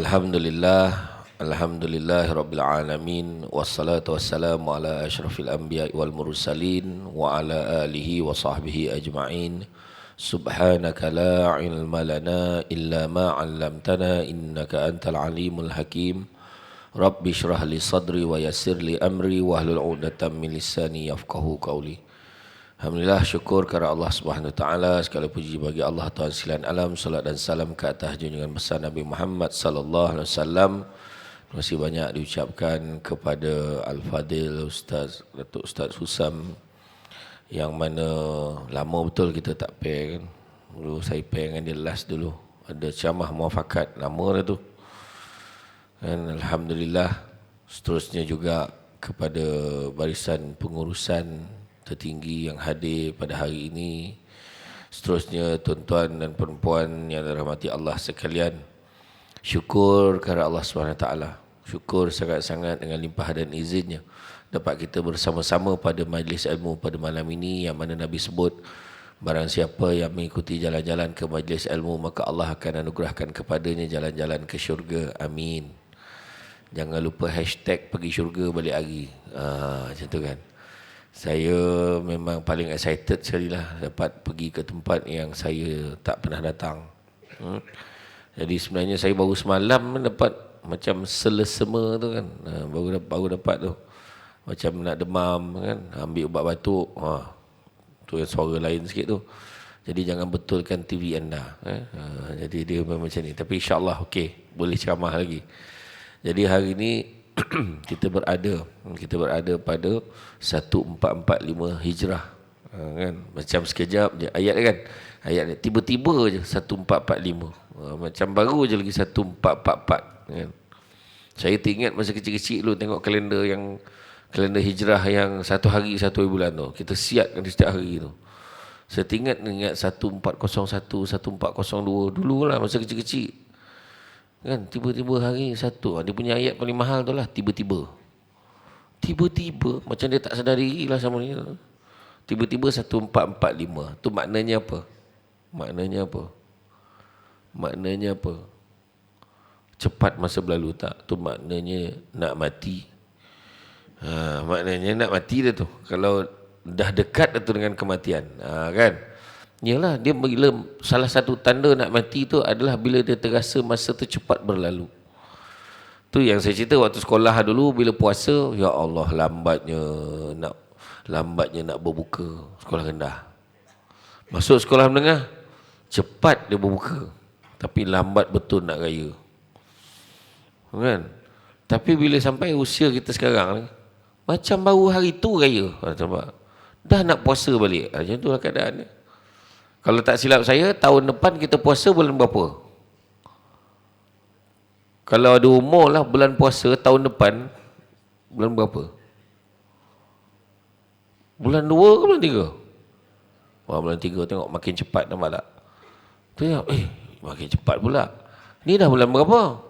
Alhamdulillah, Alhamdulillahirabbil alamin, wassalatu wassalamu ala asyrafil anbiya'i wal mursalin wa ala alihi wa sahbihi ajma'in. Subhanaka la ilma lana illa ma 'allamtana innaka antal alimul hakim. Rabbi shrah li sadri wa yassir li amri wahlul 'uqdatam min lisani yafqahu qawli. Alhamdulillah, syukur kepada Allah Subhanahu Wa Taala, segala puji bagi Allah Tuhan sekalian alam, salat dan salam ke atas junjungan besar Nabi Muhammad sallallahu alaihi wasallam. Terima kasih banyak diucapkan kepada Al-Fadil Ustaz Datuk Ustaz Husam, yang mana lama betul kita tak pair kan. Dulu saya pair dengan dia last dulu. Ada ceramah muafakat, lama dah tu. Dan alhamdulillah, seterusnya juga kepada barisan pengurusan tertinggi yang hadir pada hari ini. Seterusnya tuan-tuan dan perempuan yang dirahmati Allah sekalian. Syukur kepada Allah SWT. Syukur sangat-sangat dengan limpah dan izinnya dapat kita bersama-sama pada majlis ilmu pada malam ini, yang mana Nabi sebut, barang siapa yang mengikuti jalan-jalan ke majlis ilmu, maka Allah akan anugerahkan kepadanya jalan-jalan ke syurga. Amin. Jangan lupa hashtag pergi syurga balik hari. Macam tu kan. Saya memang paling excited sekali lah dapat pergi ke tempat yang saya tak pernah datang. Jadi sebenarnya saya baru semalam dapat macam selesema tu kan. Baru dapat tu. Macam nak demam kan. Ambil ubat batuk. Tu yang suara lain sikit tu. Jadi jangan betulkan TV anda. Jadi dia memang macam ni. Tapi insyaAllah okey. Boleh ceramah lagi. Jadi hari ni kita berada pada 1445 Hijrah, kan? Macam sekejap je ayat kan, ayat ni tiba-tiba je 1445, macam baru je lagi 1444 kan? Saya teringat masa kecil-kecil dulu tengok kalender Hijrah yang satu hari satu bulan tu, kita siapkan setiap hari tu. Saya ingat 1401, 1402 dulu lah masa kecil-kecil kan. Tiba-tiba hari satu, dia punya ayat paling mahal tu lah, tiba-tiba macam dia tak sedar diri lah sama ni. Tiba-tiba 1445 tu maknanya apa? Maknanya apa? Cepat masa berlalu tak? Tu maknanya nak mati. Maknanya nak mati dah tu. Kalau dah dekat dah tu dengan kematian, kan? Yalah, dia bila salah satu tanda nak mati tu adalah bila dia terasa masa tu cepat berlalu. Tu yang saya cerita waktu sekolah dulu, bila puasa, ya Allah, lambatnya nak berbuka sekolah rendah. Masuk sekolah menengah, cepat dia berbuka, tapi lambat betul nak raya. Kan? Tapi bila sampai usia kita sekarang, macam baru hari tu raya. Dah nak puasa balik. Macam tu lah keadaan dia. Kalau tak silap saya, tahun depan kita puasa bulan berapa? Kalau ada umur lah bulan puasa tahun depan, bulan berapa? Bulan 2 ke bulan 3? Wah, bulan 3 tengok makin cepat, nampak tak? Tu ya, makin cepat pula. Ni dah bulan berapa?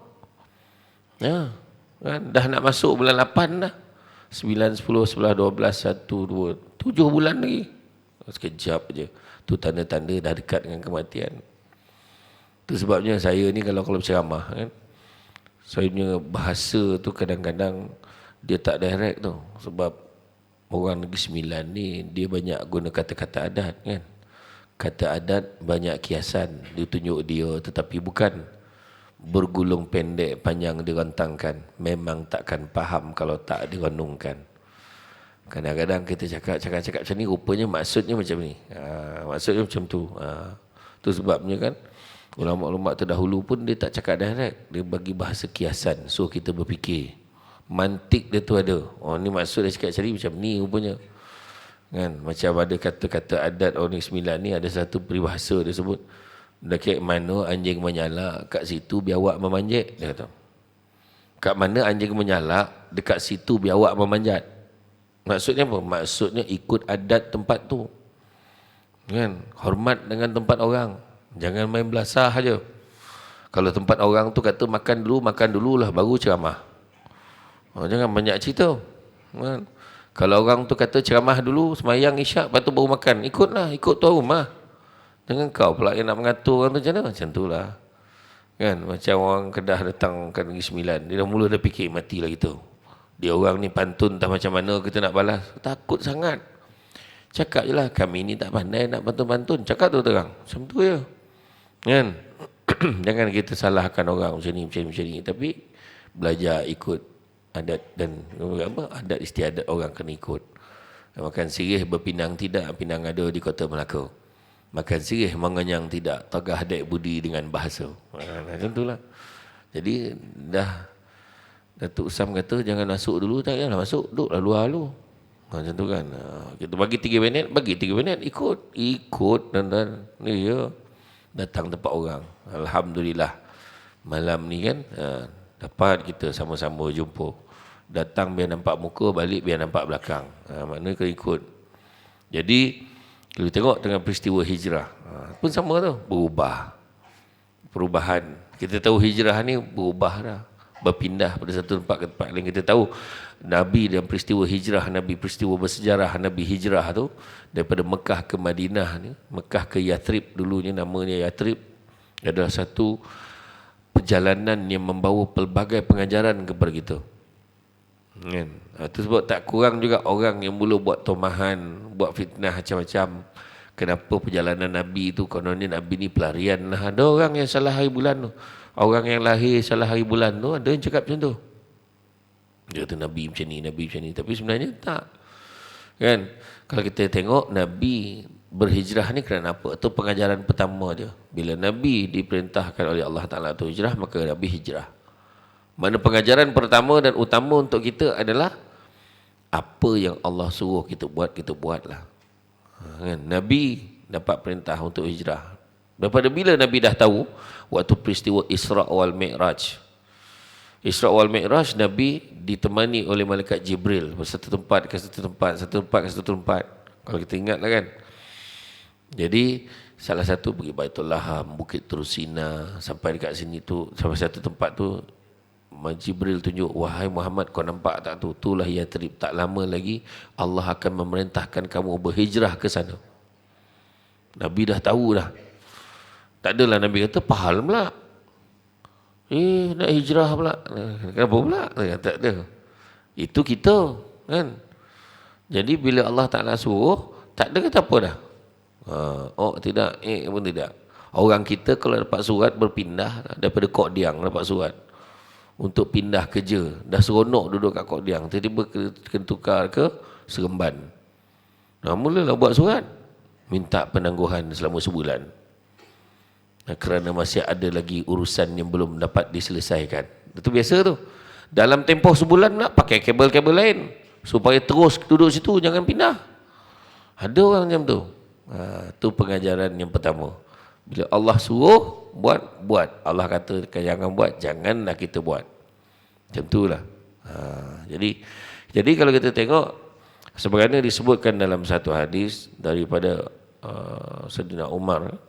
Ya, kan? Dah nak masuk bulan 8 dah. 9, 10, 11, 12, 1, 2, 7 bulan lagi. Sekejap je. Tu tanda-tanda dah dekat dengan kematian. Tu sebabnya saya ni kalau berceramah kan, saya punya bahasa tu kadang-kadang dia tak direct tu. Sebab orang Negeri Sembilan ni dia banyak guna kata-kata adat kan. Kata adat banyak kiasan ditunjuk dia, tetapi bukan bergulung pendek panjang direntangkan. Memang takkan faham kalau tak direnungkan. Kadang-kadang kita cakap macam ni, rupanya maksudnya macam ni. Maksudnya macam tu. Tu sebabnya kan, ulama-ulama terdahulu pun dia tak cakap direct. Dia bagi bahasa kiasan. So kita berfikir. Mantik dia tu ada. Ni maksud dia cakap macam ni, macam ni rupanya. Kan? Macam ada kata-kata adat orang Negeri Sembilan ni, ada satu peribahasa dia sebut. Dekat mana anjing menyalak, kat situ biawak memanjat. Dia kata. Kat mana anjing menyalak, dekat situ biawak memanjat. Maksudnya apa? Maksudnya ikut adat tempat tu. Kan? Hormat dengan tempat orang. Jangan main belasah aja. Kalau tempat orang tu kata makan dulu lah baru ceramah. Jangan banyak cerita. Kan? Kalau orang tu kata ceramah dulu, semayang isyak, lepas tu baru makan. Ikut tuan rumah. Jangan kau pula yang nak mengatur orang tu macam mana. Macam tu lah. Kan macam orang Kedah datang ke Negeri Sembilan, dia dah mula dah fikir mati lah gitu. Dia orang ni pantun tak macam mana kita nak balas. Takut sangat. Cakap je lah, kami ni tak pandai nak pantun-pantun. Cakap tu terang. Macam tu je. Kan? Jangan kita salahkan orang macam ni. Tapi belajar ikut adat dan adat istiadat orang kena ikut. Makan sirih berpinang tidak, pinang ada di Kota Melaka. Makan sirih mengenyang tidak, tagah dek budi dengan bahasa. Macam tu lah. Jadi Datuk Usam kata jangan masuk dulu, tak payahlah masuk, duduklah luar dulu. Macam tu kan. Kita bagi 3 minit, ikut dan ni ya. Datang tempat orang. Alhamdulillah. Malam ni kan dapat kita sama-sama jumpa. Datang biar nampak muka, balik biar nampak belakang. Maknanya kena ikut. Jadi kalau tengok dengan peristiwa hijrah pun sama tu, perubahan. Kita tahu hijrah ni berubah dah, berpindah pada satu tempat ke tempat lain. Kita tahu Nabi dan peristiwa hijrah Nabi, peristiwa bersejarah Nabi hijrah tu daripada Mekah ke Madinah ni, Mekah ke Yathrib, dulunya namanya Yathrib, adalah satu perjalanan yang membawa pelbagai pengajaran kepada kita. Kan? Itu sebab tak kurang juga orang yang mula buat tomahan, buat fitnah macam-macam. Kenapa perjalanan Nabi tu, kononnya Nabi ni pelarian lah. Ada orang yang salah hari bulan tu, orang yang lahir salah hari bulan tu, ada yang cakap macam tu. Dia kata Nabi macam ni. Tapi sebenarnya tak. Kan? Kalau kita tengok Nabi berhijrah ni kerana apa? Itu pengajaran pertama dia. Bila Nabi diperintahkan oleh Allah Ta'ala tu hijrah, maka Nabi hijrah. Mana pengajaran pertama dan utama untuk kita adalah apa yang Allah suruh kita buatlah. Kan? Nabi dapat perintah untuk hijrah. Daripada bila Nabi dah tahu? Waktu peristiwa Isra' wal Mi'raj. Isra' wal Mi'raj, Nabi ditemani oleh malaikat Jibril satu tempat ke satu tempat. Kalau kita ingat lah kan. Jadi salah satu pergi Baitul Laham, Bukit Turusina, sampai dekat sini tu, sampai satu tempat tu Jibril tunjuk, wahai Muhammad, kau nampak tak tu? Itulah Yathrib. Tak lama lagi Allah akan memerintahkan kamu berhijrah ke sana. Nabi dah tahu dah. Tak adalah Nabi kata pahal pula. Nak hijrah pula. Kenapa pula? Tak ada. Itu kita. Kan? Jadi bila Allah Ta'ala suruh, tak ada kata apa dah. Oh tidak, pun tidak. Orang kita kalau dapat surat berpindah daripada Kok Diang dapat surat untuk pindah kerja, dah seronok duduk kat Kok Diang, tiba-tiba kena tukar ke Seremban. Mulalah buat surat minta penangguhan selama sebulan. Kerana masih ada lagi urusan yang belum dapat diselesaikan. Itu biasa tu. Dalam tempoh sebulan nak pakai kabel-kabel lain supaya terus duduk situ, jangan pindah. Ada orang macam tu. Itu pengajaran yang pertama. Bila Allah suruh buat. Allah kata jangan buat, janganlah kita buat. Macam itulah. Jadi kalau kita tengok, sebagaimana disebutkan dalam satu hadis daripada Sayyidina Umar,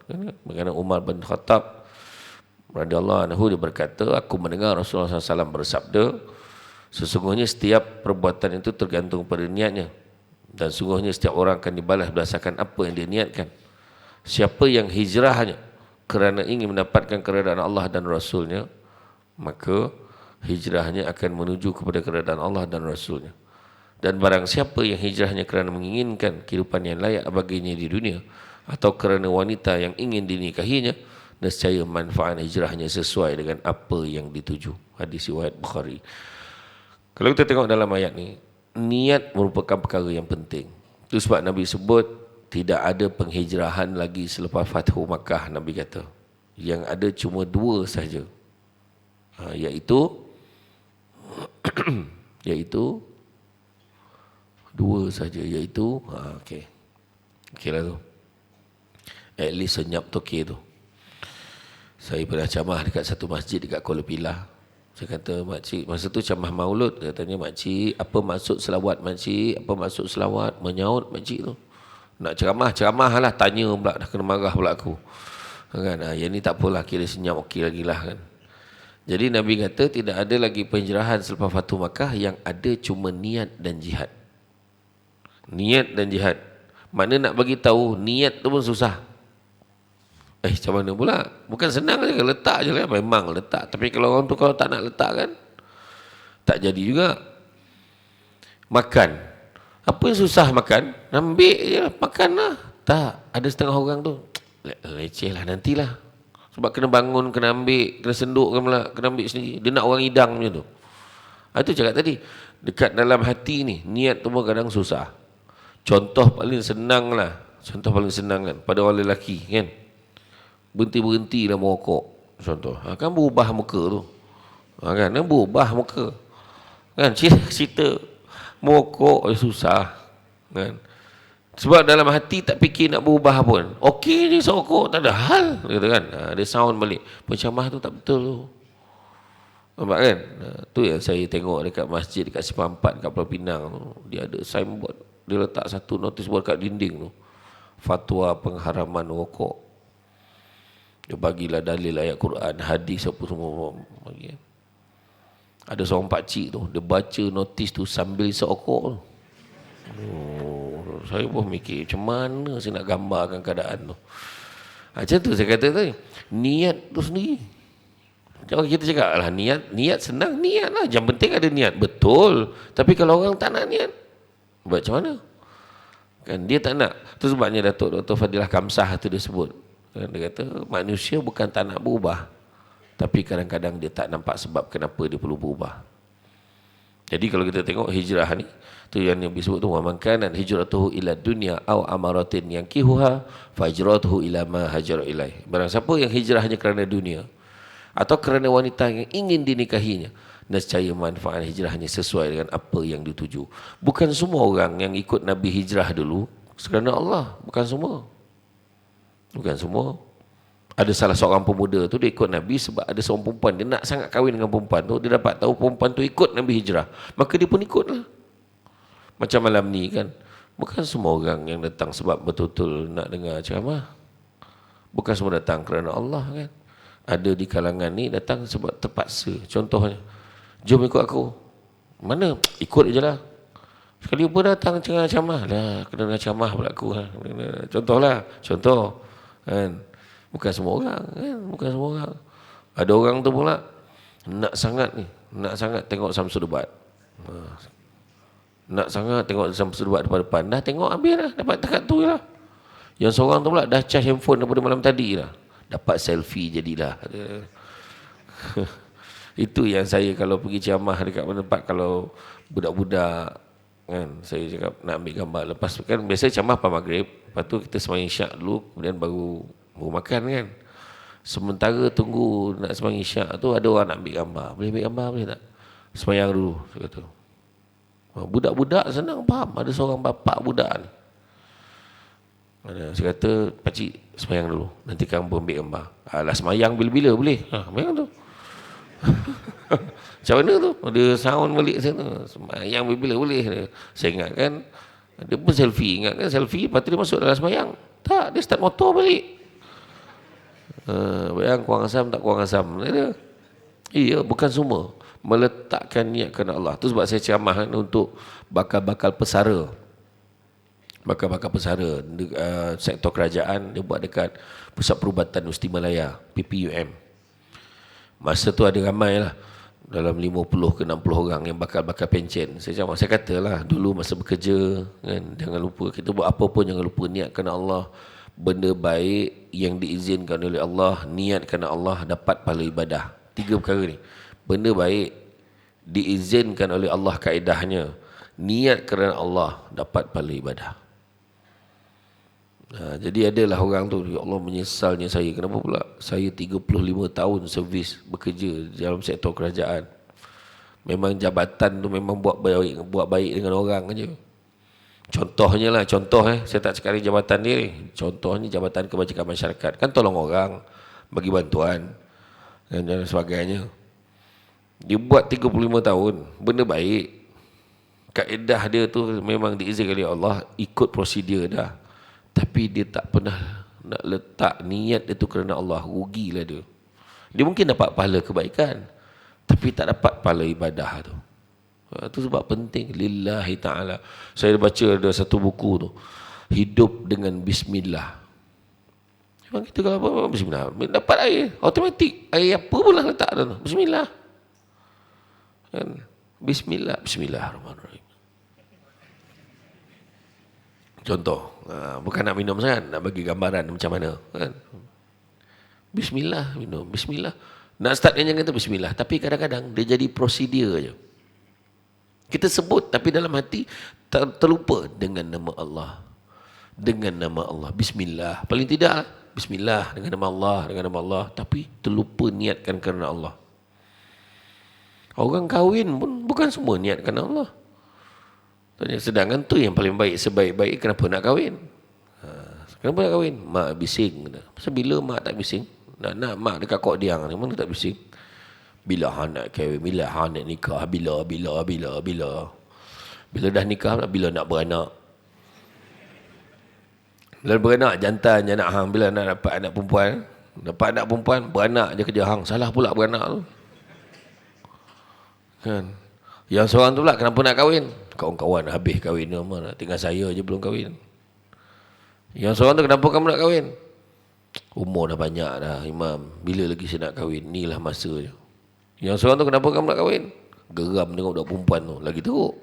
bagaimana Umar bin Khattab radhiyallahu anhu, dia berkata, aku mendengar Rasulullah SAW bersabda, sesungguhnya setiap perbuatan itu tergantung pada niatnya, dan sungguhnya setiap orang akan dibalas berdasarkan apa yang dia niatkan. Siapa yang hijrahnya kerana ingin mendapatkan keredaan Allah dan Rasulnya, maka hijrahnya akan menuju kepada keredaan Allah dan Rasulnya. Dan barang siapa yang hijrahnya kerana menginginkan kehidupan yang layak baginya di dunia, atau kerana wanita yang ingin dinikahinya, nescaya manfaat hijrahnya sesuai dengan apa yang dituju. Hadis riwayat Bukhari. Kalau kita tengok dalam ayat ni, niat merupakan perkara yang penting. Itu sebab Nabi sebut tidak ada penghijrahan lagi selepas Fathu Makkah. Nabi kata yang ada cuma 2 sahaja, iaitu 2 saja, iaitu okeylah tu, at least senyap toke tu. Saya pernah camah dekat satu masjid dekat Kuala Pilah. Saya kata, makcik, masa tu camah maulud, katanya, makcik, apa maksud selawat makcik? Apa maksud selawat? Menyaut makcik tu. Nak ceramah lah, tanya pula, dah kena marah pula aku. Kan? Yang ni tak apalah, kira senyap okey lagi lah kan. Jadi Nabi kata tidak ada lagi penjerahan selepas Fathu Makkah, yang ada cuma niat dan jihad. Niat dan jihad. Makna nak bagi tahu niat tu pun susah. Macam mana pula? Bukan senang je, letak je lah. Memang letak. Tapi kalau orang tu kalau tak nak letak kan, tak jadi juga. Makan. Apa yang susah makan? Ambil je lah, makan lah. Tak, ada setengah orang tu, leceh lah, nantilah. Sebab kena bangun, kena ambil, kena sendukkan pula, kena ambil sendiri. Dia nak orang hidang macam tu. Itu cakap tadi, dekat dalam hati ni, niat tu pun kadang susah. Contoh paling senang lah. Contoh paling senang kan, pada orang lelaki kan. Berhenti-berhentilah merokok. Contoh. Kan berubah muka tu. Kan berubah muka. Kan cerita merokok susah. Kan. Sebab dalam hati tak fikir nak berubah pun. Okey je serokok, tak ada hal. Kata kan. Dia sound balik. Pencamah tu tak betul tu. Nampak kan? Tu yang saya tengok dekat masjid, dekat Simpang 4, dekat Pulau Pinang tu. Dia ada signboard. Dia letak satu notis board kat dinding tu. Fatwa pengharaman rokok. Dia bagilah dalil ayat Quran, hadis apa semua bagi. Ada seorang pakcik tu, dia baca notis tu sambil serokok tu. Saya pun mikir macam mana saya nak gambarkan keadaan tu. Macam tu saya kata tadi, niat tu sendiri. Kalau kita cakap lah niat senang, niat lah. Yang penting ada niat, betul. Tapi kalau orang tak nak niat, buat macam mana? Kan dia tak nak. Tu sebabnya Dr. Fadilah Kamsah tu dia sebut. Dia kata manusia bukan tak nak berubah, tapi kadang-kadang dia tak nampak sebab kenapa dia perlu berubah. Jadi kalau kita tengok hijrah ni, tu yang disebut tu, wa man kana hijratuhu ila dunya aw amaratin yankihuha fajratuhu ila ma hajara ilaih. Barang siapa yang hijrahnya kerana dunia atau kerana wanita yang ingin dinikahinya, nescaya manfaat hijrahnya sesuai dengan apa yang dituju. Bukan semua orang yang ikut Nabi hijrah dulu kerana Allah, bukan semua. Bukan semua. Ada salah seorang pemuda tu, dia ikut Nabi sebab ada seorang perempuan, dia nak sangat kahwin dengan perempuan tu. Dia dapat tahu perempuan tu ikut Nabi hijrah, maka dia pun ikutlah. Macam malam ni kan, bukan semua orang yang datang sebab betul-betul nak dengar ceramah. Bukan semua datang kerana Allah kan. Ada di kalangan ni datang sebab terpaksa. Contohnya, jom ikut aku. Mana? Ikut je lah. Sekali pun datang ceramah lah, kena ceramah pula aku. Contohlah, contoh kan. Bukan semua orang kan, bukan semua orang. Ada orang tu pula nak sangat ni, nak sangat tengok Samsul Debat. Nak sangat tengok Samsul Debat depan-depan. Dah tengok habis lah, dapat takat tu lah. Yang seorang tu pula dah charge handphone daripada malam tadi lah, dapat selfie jadilah. Itu yang saya kalau pergi ceramah dekat tempat, kalau budak-budak kan, saya cakap nak ambil gambar. Lepas kan biasa ceramah lepas maghrib, lepas tu kita sembahyang isyak dulu, kemudian baru makan kan. Sementara tunggu nak sembahyang isyak tu, ada orang nak ambil gambar. Boleh ambil gambar boleh tak? Sembahyang dulu, saya kata. Budak-budak senang faham. Ada seorang bapak budak ni, saya kata, pakcik sembahyang dulu, nanti kamu ambil gambar. Alah, sembahyang bila-bila boleh. Sembahyang tu. Macam mana tu? Dia sound balik sana. Sembahyang bila-bila boleh. Saya ingatkan, dia pun selfie. Ingatkan selfie, lepas tu dia masuk dalam sembahyang. Tak, dia start motor balik. Bayang kurang asam tak kurang asam. Iya, bukan semua meletakkan niat kerana Allah. Tu sebab saya ceramah untuk bakal-bakal pesara. Bakal-bakal pesara sektor kerajaan, dia buat dekat Pusat Perubatan Usti Malaya, PPUM. Masa tu ada ramai lah, dalam 50 ke 60 orang yang bakal-bakal pencen. Saya katalah dulu masa bekerja kan, jangan lupa kita buat apa pun, jangan lupa niat kerana Allah. Benda baik yang diizinkan oleh Allah, niat kerana Allah, dapat pahala ibadah. 3 perkara ni. Benda baik diizinkan oleh Allah, kaedahnya niat kerana Allah, dapat pahala ibadah. Jadi adalah orang tu, ya Allah menyesalnya saya. Kenapa pula? Saya 35 tahun servis bekerja dalam sektor kerajaan. Memang jabatan tu memang buat baik dengan orang aja. Contohnya lah, saya tak cakap jabatan dia ni. Contohnya jabatan kebajikan masyarakat. Kan tolong orang, bagi bantuan dan sebagainya. Dia buat 35 tahun, benda baik. Kaedah dia tu memang diizinkan oleh Allah, ikut prosedur dah. Tapi dia tak pernah nak letak niat itu kerana Allah. Rugilah dia. Dia mungkin dapat pahala kebaikan, tapi tak dapat pahala ibadah tu. Itu sebab penting lillahi ta'ala. Saya baca ada satu buku tu, Hidup dengan Bismillah. Memang kita kalau apa, bismillah. Dapat air, automatik. Air apa pun lah letak tu. Bismillah. Kan? Bismillah. Bismillahirrahmanirrahim. Contoh, bukan nak minum sangat, nak bagi gambaran macam mana. Kan? Bismillah, minum. Bismillah. Nak start dengan kata bismillah. Tapi kadang-kadang dia jadi prosedur je. Kita sebut, tapi dalam hati terlupa dengan nama Allah. Dengan nama Allah. Bismillah. Paling tidak, bismillah dengan nama Allah. Dengan nama Allah. Tapi terlupa niatkan kerana Allah. Orang kahwin pun bukan semua niatkan Allah. Sedangkan tu yang paling baik. Sebaik-baik kenapa nak kahwin? Kenapa nak kahwin? Mak bising. Pasal bila mak tak bising? Nak mak dekat kok diang ni, mana tak bising? Bila hang nak kahwin? Bila hang nak nikah? Bila? Bila dah nikah, bila nak beranak? Bila beranak, jantan je anak hang. Bila nak dapat anak perempuan? Dapat anak perempuan, beranak je kerja hang. Salah pula beranak tu. Kan? Yang seorang tu pula, kenapa nak kahwin? Kawan-kawan habis kahwin ni, tinggal saya je belum kahwin. Yang seorang tu, kenapa kamu nak kahwin? Umur dah banyak dah, Imam. Bila lagi saya nak kahwin? Inilah masa je. Yang seorang tu, kenapa kamu nak kahwin? Geram tengok budak perempuan tu. Lagi teruk.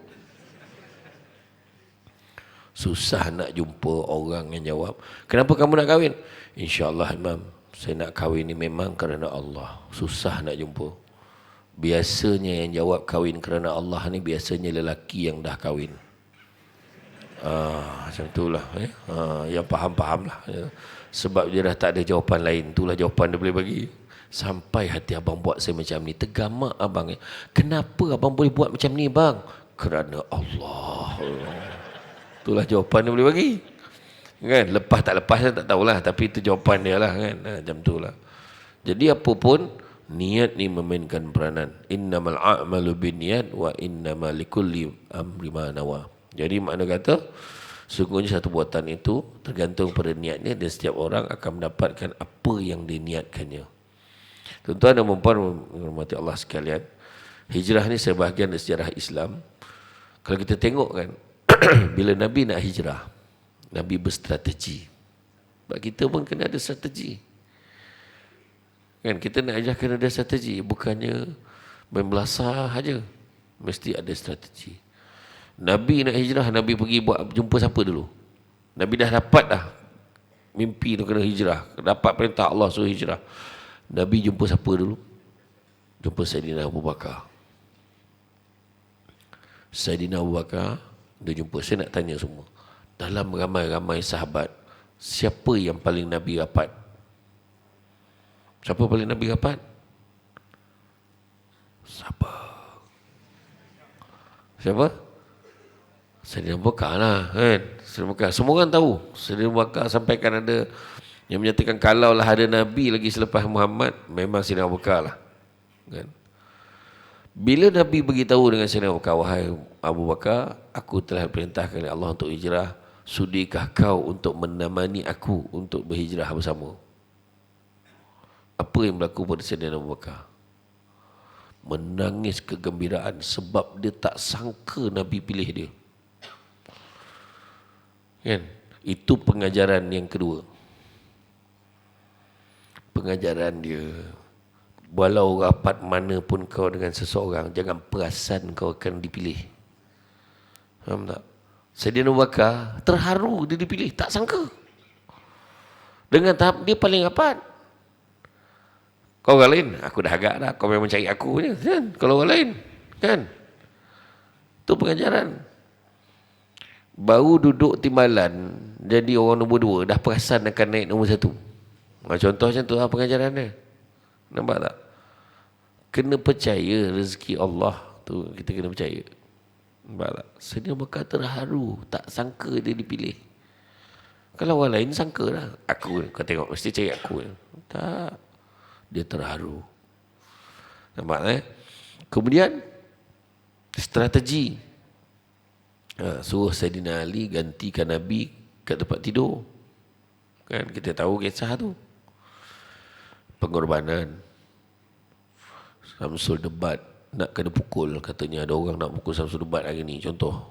Susah nak jumpa orang yang jawab, kenapa kamu nak kahwin? InsyaAllah Imam, saya nak kahwin ni memang kerana Allah. Susah nak jumpa. Biasanya yang jawab kahwin kerana Allah ni biasanya lelaki yang dah kahwin. Macam itulah. Yang faham-faham lah. Sebab dia dah tak ada jawapan lain. Itulah jawapan dia boleh bagi. Sampai hati abang buat saya macam ni. Tergamak abang. Kenapa abang boleh buat macam ni bang? Kerana Allah. Itulah jawapan dia boleh bagi. Kan? Lepas tak lepas saya tak tahulah. Tapi itu jawapan dia lah. Kan? Macam itulah. Jadi apa pun, niat ni memainkan peranan. Innamal a'malu binniyat wa innamal likulli amri ma nawa. Jadi makna kata, sungguhnya satu buatan itu tergantung pada niatnya dan setiap orang akan mendapatkan apa yang diniatkannya. Tuan-tuan dan puan-puan menghormati Allah sekalian, hijrah ni sebahagian dari sejarah Islam. Kalau kita tengok kan, bila Nabi nak hijrah, Nabi berstrategi. Sebab kita pun kena ada strategi. Kan, kita nak hijrah kena ada strategi. Bukannya main belasah saja. Mesti ada strategi. Nabi nak hijrah, Nabi pergi buat jumpa siapa dulu? Nabi dah dapat dah mimpi tu kena hijrah. Dapat perintah Allah suruh hijrah. Nabi jumpa siapa dulu? Jumpa Saidina Abu Bakar. Saidina Abu Bakar, dia jumpa. Saya nak tanya semua. Dalam ramai-ramai sahabat, siapa yang paling Nabi rapat? Siapa paling Nabi rapat? Siapa? Saidina Abu Bakar lah, kan? Saidina Abu Bakar. Semua orang tahu. Saidina Abu Bakar sampaikan ada yang menyatakan kalau lah ada Nabi lagi selepas Muhammad, memang Saidina Abu Bakar lah. Kan? Bila Nabi beritahu dengan Saidina Abu Bakar, wahai Abu Bakar, aku telah perintahkan oleh Allah untuk hijrah. Sudikah kau untuk menemani aku untuk berhijrah bersama? Apa yang berlaku pada Saidina Abu Bakar? Menangis kegembiraan sebab dia tak sangka Nabi pilih dia. Kan? Itu pengajaran yang kedua. Pengajaran dia, walau rapat mana pun kau dengan seseorang, jangan perasan kau akan dipilih. Faham tak? Saidina Abu Bakar terharu dia dipilih, tak sangka. Dengan tahap dia paling rapat. Kau orang lain, aku dah agak dah, kau memang cari aku je, kan? Kalau orang lain, kan? Itu pengajaran. Baru duduk timbalan, jadi orang nombor 2, dah perasan akan naik nombor 1. Contoh macam tu lah pengajarannya. Nampak tak? Kena percaya rezeki Allah tu, kita kena percaya. Nampak tak? Saidina Abu Bakar terharu, tak sangka dia dipilih. Kalau orang lain sangka lah, aku, kau tengok mesti cari aku. Tak. Dia terharu. Nampak Kemudian strategi. Suruh Saidina Ali gantikan Nabi kat tempat tidur. Kan kita tahu kisah tu. Pengorbanan. Samsul debat nak kena pukul, katanya ada orang nak pukul Samsul debat hari ni, contoh.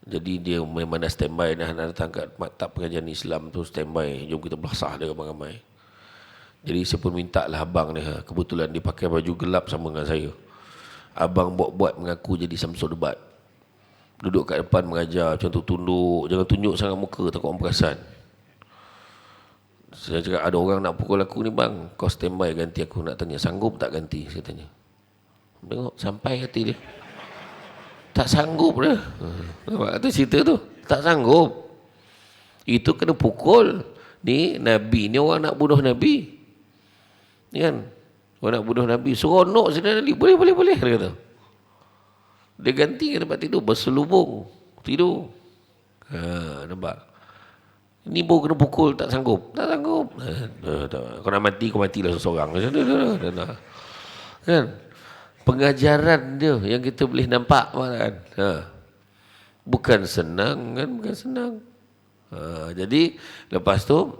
Jadi dia memang dah standby dah nak datang kat maktab pengajian Islam tu, standby. Jom kita belasah dia ramai-ramai. Jadi saya pun minta lah abang dia. Kebetulan dia pakai baju gelap sama dengan saya. Abang buat-buat mengaku jadi Samsul Debat. Duduk kat depan mengajar macam tu, tunduk. Jangan tunjuk sangat muka, takut orang perasan. Saya cakap ada orang nak pukul aku ni bang. Kau standby ganti aku. Nak tanya sanggup tak ganti, saya tanya. Tengok sampai hati dia. Tak sanggup dia. Nampak tu cerita tu. Tak sanggup. Itu kena pukul. Ni Nabi ni orang nak bunuh Nabi. Ni kan. Orang nak bunuh Nabi. Seronok Sayyidina Ali. Boleh. Dia kata. Dia ganti ke tempat tidur. Berselubung. Tidur. Nampak. Ni baru kena pukul. Tak sanggup. Kau nak mati, kau matilah seorang. Kan. Pengajaran dia yang kita boleh nampak kan. Bukan senang kan, bukan senang. Jadi lepas tu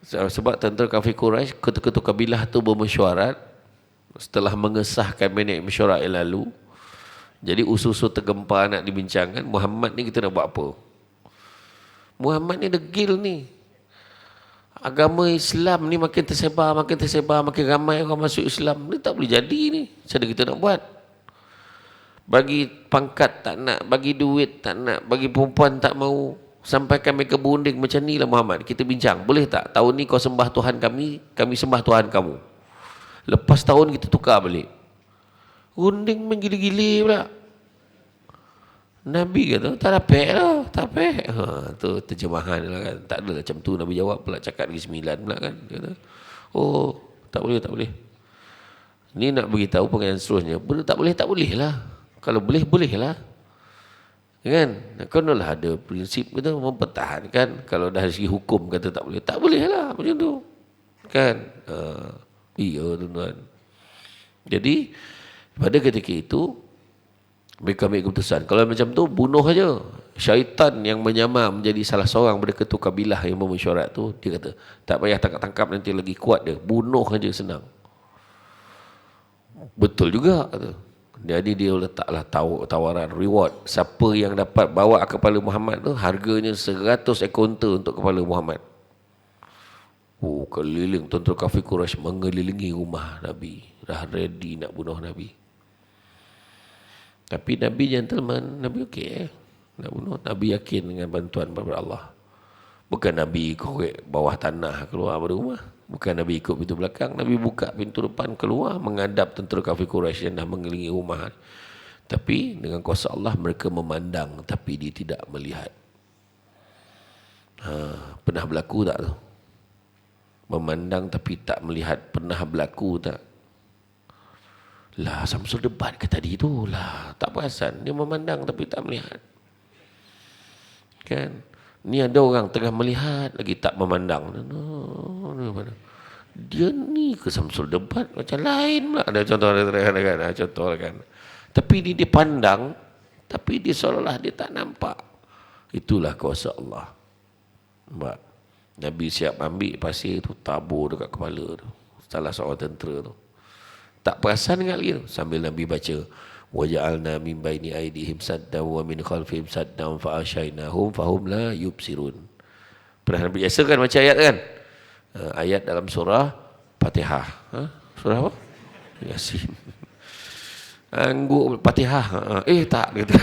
sebab tentera kafir Quraisy, ketua-ketua kabilah tu bermesyuarat setelah mengesahkan minit mesyuarat yang lalu. Jadi usul-usul tergempar nak dibincangkan, Muhammad ni kita nak buat apa? Muhammad ni degil ni. Agama Islam ni makin tersebar, makin ramai orang masuk Islam. Ni tak boleh jadi ni. Macam mana kita nak buat? Bagi pangkat tak nak, bagi duit tak nak, bagi perempuan tak mau. Sampaikan mereka berunding macam ni lah Muhammad. Kita bincang, boleh tak? Tahun ni kau sembah Tuhan kami sembah Tuhan kamu. Lepas tahun kita tukar balik. Runding menggila-gila pula. Nabi kata, tak dapat lah, tak dapat. Tu terjemahan lah kan. Tak ada macam tu Nabi jawab pula, cakap lagi 9 pula kan. Dia kata, oh, tak boleh. Ni nak beritahu pengajian seterusnya. Benda tak boleh lah. Kalau boleh lah. Kan? Kena lah ada prinsip kita mempertahankan. Kalau dah segi hukum kata tak boleh lah macam tu. Kan? Iya tuan-tuan. Jadi, pada ketika itu, mereka ambil keputusan. Kalau macam tu, bunuh aja. Syaitan yang menyamar menjadi salah seorang daripada ketua kabilah yang bermesyuarat tu, dia kata, tak payah tangkap-tangkap nanti lagi kuat dia. Bunuh aja senang. Betul juga. Kata. Jadi dia letaklah tawaran, reward. Siapa yang dapat bawa kepala Muhammad tu, harganya 100 ekor unta untuk kepala Muhammad. Keliling tentera kafir Quraisy mengelilingi rumah Nabi. Dah ready nak bunuh Nabi. Tapi Nabi gentleman, Nabi okey nak bunuh. Nabi yakin dengan bantuan daripada Allah. Bukan Nabi korek bawah tanah keluar dari rumah. Bukan Nabi ikut pintu belakang. Nabi buka pintu depan keluar menghadap tentera kafir Quraisy yang dah mengelilingi rumah. Tapi dengan kuasa Allah mereka memandang tapi dia tidak melihat. Pernah berlaku tak tu? Memandang tapi tak melihat. Pernah berlaku tak? Lah, Samsul Debat ke tadi tu lah. Tak perasan. Dia memandang tapi tak melihat. Kan? Ni ada orang tengah melihat lagi tak memandang. Dia ni ke Samsul Debat? Macam lain pula. Ada contoh kan? Contoh kan. Tapi dia pandang tapi dia seolah-olah dia tak nampak. Itulah kuasa Allah. Nampak? Nabi siap ambil pasir tu, tabur dekat kepala tu. Salah seorang tentera tu. Tak perasan ingat lagi sambil Nabi baca waja'alna min baini aydihim saddan wa min khalfihim saddan fa ashaynahum fahum la yubsirun. Pernah Nabi biasakan baca ayat kan? Ayat dalam surah Fatihah. Surah apa? Yasin. Angguk Fatihah. Tak kata.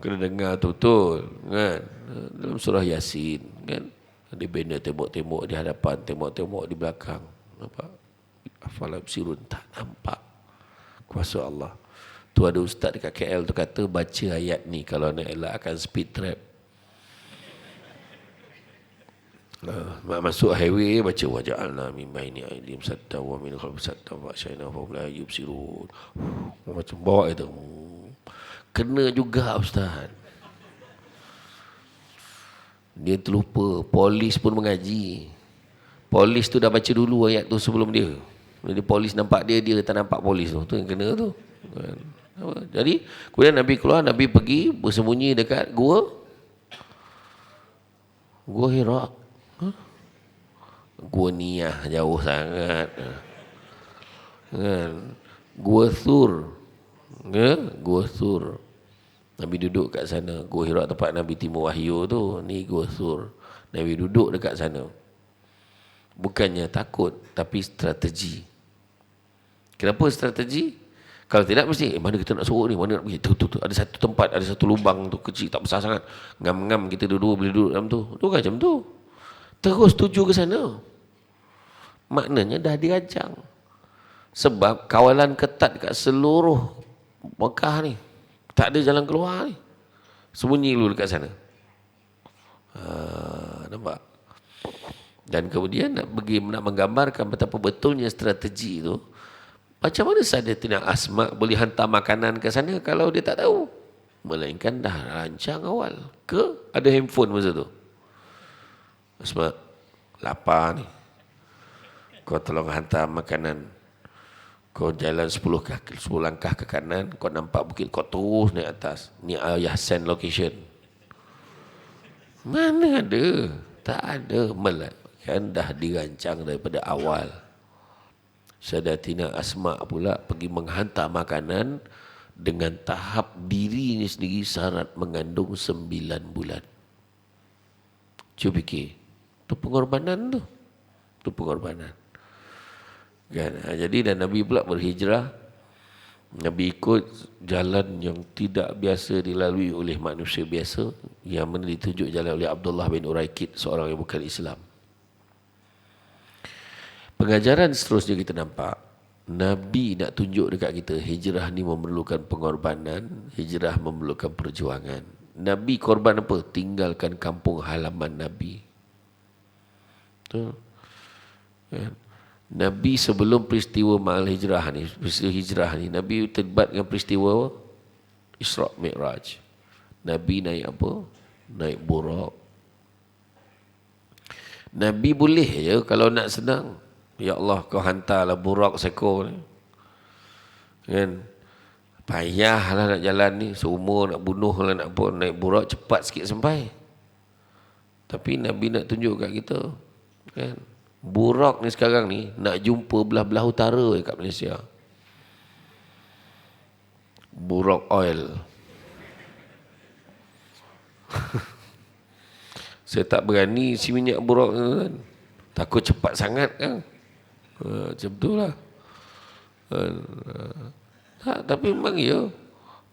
Kena dengar betul kan? Dalam surah Yasin kan? Dia bina tembok-tembok di hadapan, tembok-tembok di belakang. Nampak? Afala yubsirun, tak nampak kuasa Allah. Tu ada ustaz dekat KL tu kata baca ayat ni kalau nak elakkan speed trap. Masuk highway baca waja'alna min baini aydihim saddan wa min khalfihim saddan fa asyayna fa la yubsirun. Macam bawa itu. Kena juga ustaz. Dia terlupa, polis pun mengaji. Polis tu dah baca dulu ayat tu sebelum dia. Jadi polis nampak dia tak nampak polis tu. Tu yang kena tu. Jadi kemudian Nabi keluar, Nabi pergi bersembunyi dekat gua Hira. Gua Niyah jauh sangat. Kan? Gua Thur. Gua Thur. Nabi duduk kat sana. Gua Hira tempat Nabi timur wahyu tu. Ni Gua Sur. Nabi duduk dekat sana. Bukannya takut, tapi strategi. Kenapa strategi? Kalau tidak mesti, mana kita nak suruh ni, mana nak pergi. Tu. Ada satu tempat, ada satu lubang tu kecil, tak besar sangat. Ngam-ngam kita duduk, boleh duduk dalam tu. Tu kan macam tu. Terus tuju ke sana. Maknanya dah dirancang. Sebab kawalan ketat kat seluruh Mekah ni. Tak ada jalan keluar ni. Sembunyi dulu dekat sana. Nampak? Dan kemudian nak menggambarkan betapa betulnya strategi itu. Macam mana Sayyidatina Asma boleh hantar makanan ke sana kalau dia tak tahu? Melainkan dah rancang awal. Ada handphone masa tu. Asma, lapar ni. Kau tolong hantar makanan. Kau jalan 10 langkah ke kanan, kau nampak bukit, kau terus naik atas. Ni ayah send location. Mana ada? Tak ada. Kan dah dirancang daripada awal. Sayyidatina Asma pula pergi menghantar makanan dengan tahap diri ni sendiri syarat mengandung 9 bulan. Cuba fikir. Itu pengorbanan tu. Itu pengorbanan. Kan? Jadi dan Nabi pula berhijrah. Nabi ikut jalan yang tidak biasa dilalui oleh manusia biasa, yang mana ditunjuk jalan oleh Abdullah bin Uraikid, seorang yang bukan Islam. Pengajaran seterusnya kita nampak, Nabi nak tunjuk dekat kita, hijrah ni memerlukan pengorbanan, hijrah memerlukan perjuangan. Nabi korban apa? Tinggalkan kampung halaman Nabi. Betul? Kan? Nabi sebelum peristiwa Ma'al Hijrah ni, peristiwa hijrah ni, Nabi terlibat dengan peristiwa Isra' Mi'raj. Nabi naik apa? Naik burak. Nabi boleh je kalau nak senang. Ya Allah, kau hantarlah burak seekor ni. Kan? Payahlah nak jalan ni, seumur nak bunuh lah, nak apa, naik burak cepat sikit sampai. Tapi Nabi nak tunjuk kat kita, kan? Burak ni sekarang ni nak jumpa belah-belah utara kat Malaysia. Burak oil. Saya tak berani isi minyak burak kan. Takut cepat sangat kan. Macam tu lah. Tapi memang ya.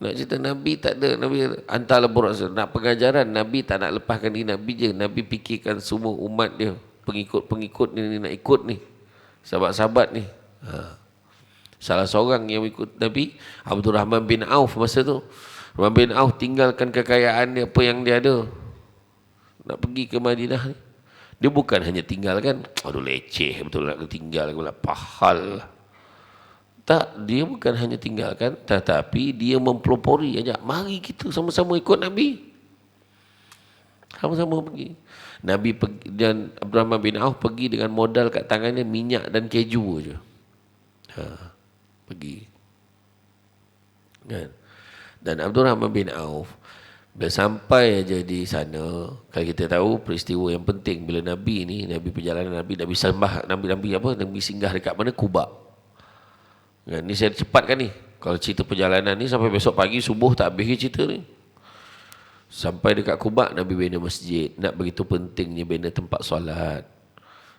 Nak cerita Nabi tak ada. Nabi hantarlah burak. Nak pengajaran Nabi tak nak lepaskan diri Nabi je. Nabi fikirkan semua umat dia. Pengikut-pengikut ni nak ikut ni. Sahabat-sahabat ni. Salah seorang yang ikut Nabi, Abdul Rahman bin Auf masa tu. Rahman bin Auf tinggalkan kekayaan dia, apa yang dia ada. Nak pergi ke Madinah ni. Dia bukan hanya tinggalkan, aduh leceh betul nak tinggal, pahal. Tak, dia bukan hanya tinggalkan, tetapi dia mempelopori ajak, mari kita sama-sama ikut Nabi. Sama-sama pergi. Nabi pergi, dan Abdurrahman bin Auf pergi dengan modal kat tangannya minyak dan keju je. Pergi. Kan? Dan Abdurrahman bin Auf bila sampai aja di sana, kalau kita tahu peristiwa yang penting bila Nabi ni, Nabi perjalanan Nabi sembah, Nabi singgah dekat mana? Kuba. Kan? Ni saya cepatkan ni. Kalau cerita perjalanan ni sampai besok pagi subuh tak habis cerita ni. Sampai dekat Kuba, Nabi bina masjid. Nak begitu pentingnya bina tempat solat.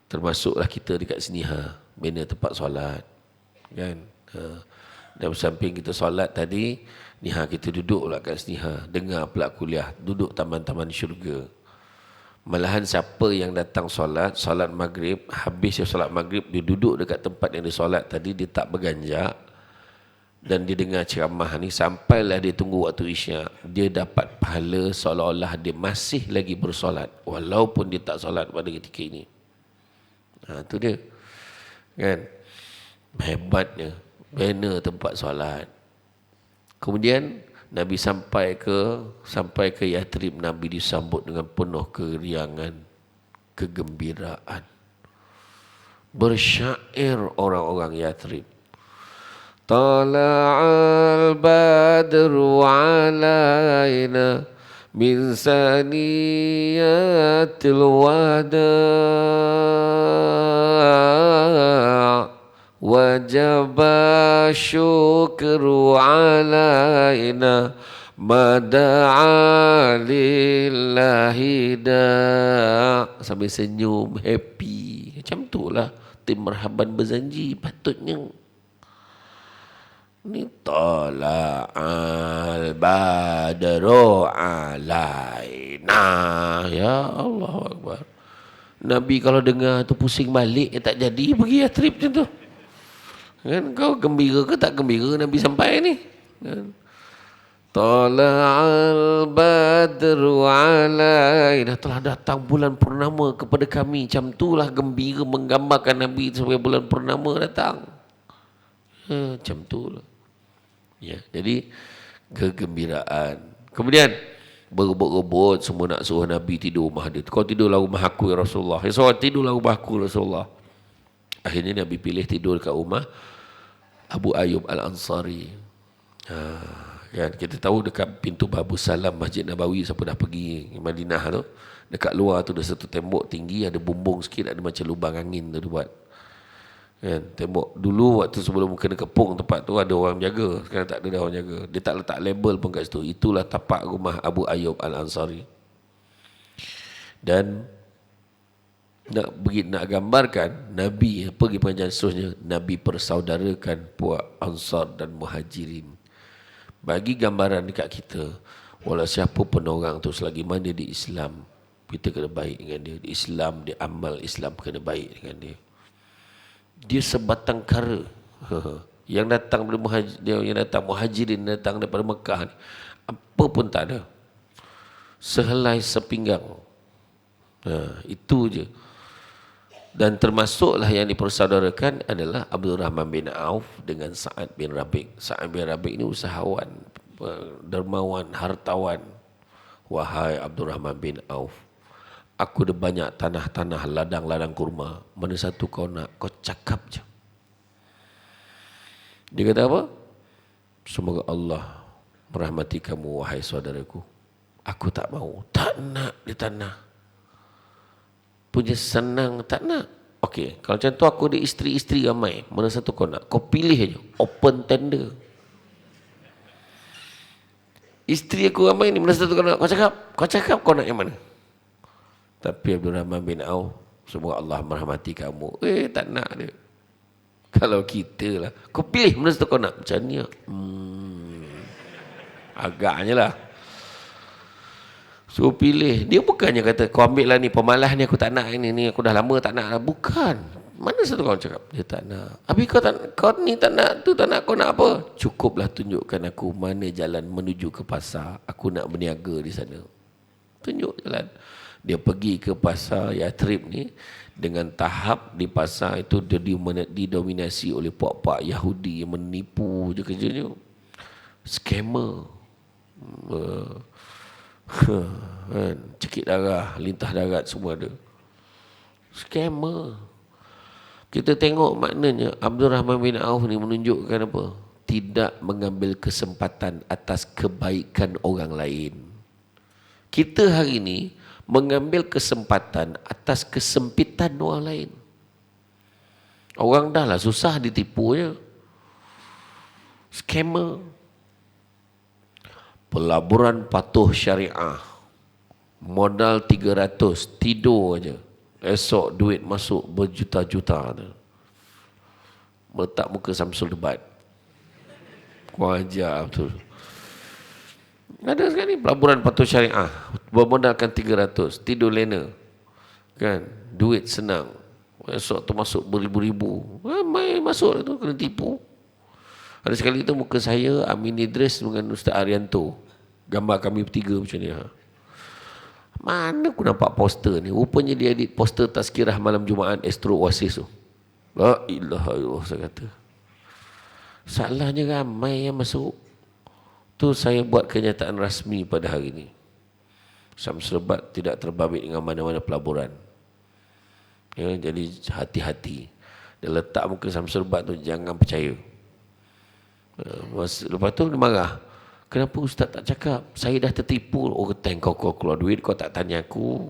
Termasuklah kita dekat sini bina tempat solat. Kan? Dan samping kita solat tadi, ni kita duduk pula kat sini dengar pula kuliah, duduk taman-taman syurga. Malahan siapa yang datang solat maghrib, habis dia solat maghrib, dia duduk dekat tempat yang dia solat tadi, dia tak berganjak. Dan dia dengar ceramah ni, sampailah dia tunggu waktu isyak, dia dapat pahala seolah-olah dia masih lagi bersolat, walaupun dia tak solat pada ketika ini. Tu dia. Kan? Hebatnya bina tempat solat. Kemudian Nabi sampai ke Yathrib, Nabi disambut dengan penuh keriangan, kegembiraan. Bersyair orang-orang Yathrib. Tala'al badru alaina min saniyatil wada' wajaba syukru alaina Mada'a lillahi da' sambil senyum, happy. Macam tu lah tim marhaban berjanji patutnya. Ni tala'al badru alaina. Ya Allah Akbar. Nabi kalau dengar tu pusing balik, tak jadi pergi trip macam tu. Kan kau gembira ke tak gembira Nabi sampai ni? Kan? Tala'al badru alaina, telah datang bulan purnama kepada kami. Macam itulah gembira menggambarkan Nabi sebagai bulan purnama datang. Macam itulah. Ya, jadi kegembiraan. Kemudian berebut-rebut semua nak suruh Nabi tidur rumah dia. Kau tidurlah rumah aku ya Rasulullah. Ya Rasulullah, tidurlah rumah aku Rasulullah. Akhirnya Nabi pilih tidur kat rumah Abu Ayyub Al-Ansari. Kan kita tahu dekat pintu Babu Salam Masjid Nabawi, siapa dah pergi Madinah tu, dekat luar tu ada satu tembok tinggi, ada bumbung sikit, ada macam lubang angin tu buat. Kan tembok dulu waktu sebelum kena kepung tempat tu ada orang jaga, sekarang tak ada orang jaga. Dia tak letak label pun kat situ. Itulah tapak rumah Abu Ayyub Al-Ansari. Dan nak gambarkan Nabi pergi pengajian seterusnya, Nabi persaudarakan puak Ansar dan Muhajirin. Bagi gambaran dekat kita, walau siapa pun orang tu selagi mana di Islam, kita kena baik dengan dia. Di Islam, di amal Islam kena baik dengan dia. Dia sebatang kara. Yang datang dari Muhajirin datang daripada Mekah ni, apa pun tak ada. Sehelai sepinggang. Itu je. Dan termasuklah yang dipersaudarakan adalah Abdul Rahman bin Auf dengan Sa'ad bin Rabiq. Sa'ad bin Rabiq ini usahawan, dermawan, hartawan. Wahai Abdul Rahman bin Auf, aku ada banyak tanah-tanah, ladang-ladang kurma. Mana satu kau nak? Kau cakap je. Dia kata apa? Semoga Allah merahmati kamu, wahai saudaraku. Aku tak mau. Tak nak di tanah. Punya senang, tak nak. Okey, kalau macam tu aku ada isteri-isteri ramai. Mana satu kau nak? Kau pilih aja. Open tender. Isteri aku ramai ni, mana satu kau nak? Kau cakap kau nak yang mana? Tapi Abdul Rahman bin Auf, semoga Allah merahmati kamu. Tak nak dia. Kalau kita lah, kau pilih mana satu kau nak. Macam ni lah. Agaknya lah. So pilih. Dia bukannya kata, kau ambil lah ni, pemalas ni aku tak nak ni aku dah lama tak nak lah. Bukan. Mana satu kau cakap? Dia tak nak. Habis kau ni tak nak, tu tak nak, kau nak apa? Cukuplah tunjukkan aku mana jalan menuju ke pasar. Aku nak berniaga di sana. Tunjuk jalan. Dia pergi ke pasar Yatrib ni, dengan tahap di pasar itu dia didominasi oleh puak-puak Yahudi yang menipu je kerjanya. Scammer. Cekik darah, lintah darat semua ada. Scammer. Kita tengok maknanya Abdul Rahman bin Auf ni menunjukkan apa? Tidak mengambil kesempatan atas kebaikan orang lain. Kita hari ini mengambil kesempatan atas kesempitan orang lain. Orang dah lah susah ditipu je. Scammer. Pelaburan patuh syariah. Modal 300, tidur aja. Esok duit masuk berjuta-juta. Meletak muka Samsul Debat. Kau ajar betul. Ada sekarang ni pelaburan patuh syariah. Bermodalkan 300, tidur lena. Kan? Duit senang. Esok tu masuk beribu-ribu. Mai masuk tu kena tipu. Ada sekali tu muka saya, Amin Idris dengan Ustaz Arianto. Gambar kami bertiga macam ni. Mana aku nampak poster ni? Rupanya dia edit poster tazkirah malam Jumaat Astro Oasis tu. La ilaha illallah, saya kata. Salahnya ramai yang masuk. Tu saya buat kenyataan rasmi pada hari ini. Samsul Debat tidak terbabit dengan mana-mana pelaburan. Ya, jadi hati-hati. Dia letak muka Samsul Debat tu, jangan percaya. Lepas tu dia marah. Kenapa Ustaz tak cakap? Saya dah tertipu. Oh, kata kau keluar duit, kau tak tanya aku.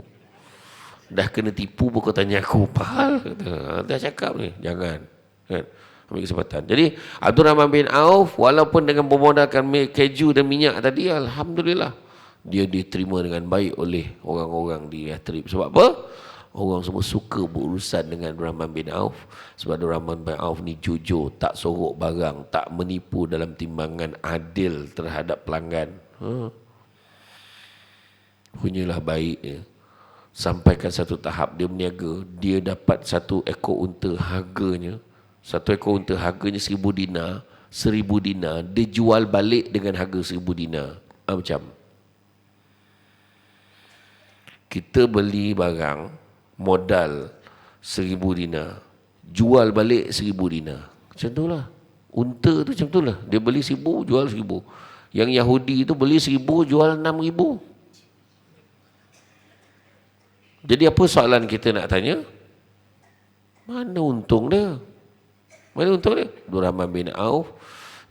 Dah kena tipu pun kau tanya aku. Pahal. Dah cakap ni. Jangan. Kan? Ambil kesempatan. Jadi Abdul Rahman bin Auf walaupun dengan bermodalkan keju dan minyak tadi, alhamdulillah dia diterima dengan baik oleh orang-orang di Yathrib. Sebab apa? Orang semua suka berurusan dengan Abdul Rahman bin Auf. Sebab Abdul Rahman bin Auf ni jujur, tak sorok barang, tak menipu dalam timbangan, adil terhadap pelanggan. Punyalah baik ya. Sampaikan satu tahap dia berniaga, dia dapat satu ekor unta harganya, satu ekor unta harganya 1,000 dinar, 1,000 dinar, dia jual balik dengan harga 1,000 dinar. Macam kita beli barang modal 1,000 dinar, jual balik 1,000 dinar. Macam tu lah. Unta tu macam tu lah. Dia beli 1,000, jual 1,000. Yang Yahudi tu beli 1,000, jual 6,000. Jadi apa soalan kita nak tanya? Mana untung dia? Mana untung dia? Abdul Rahman bin Auf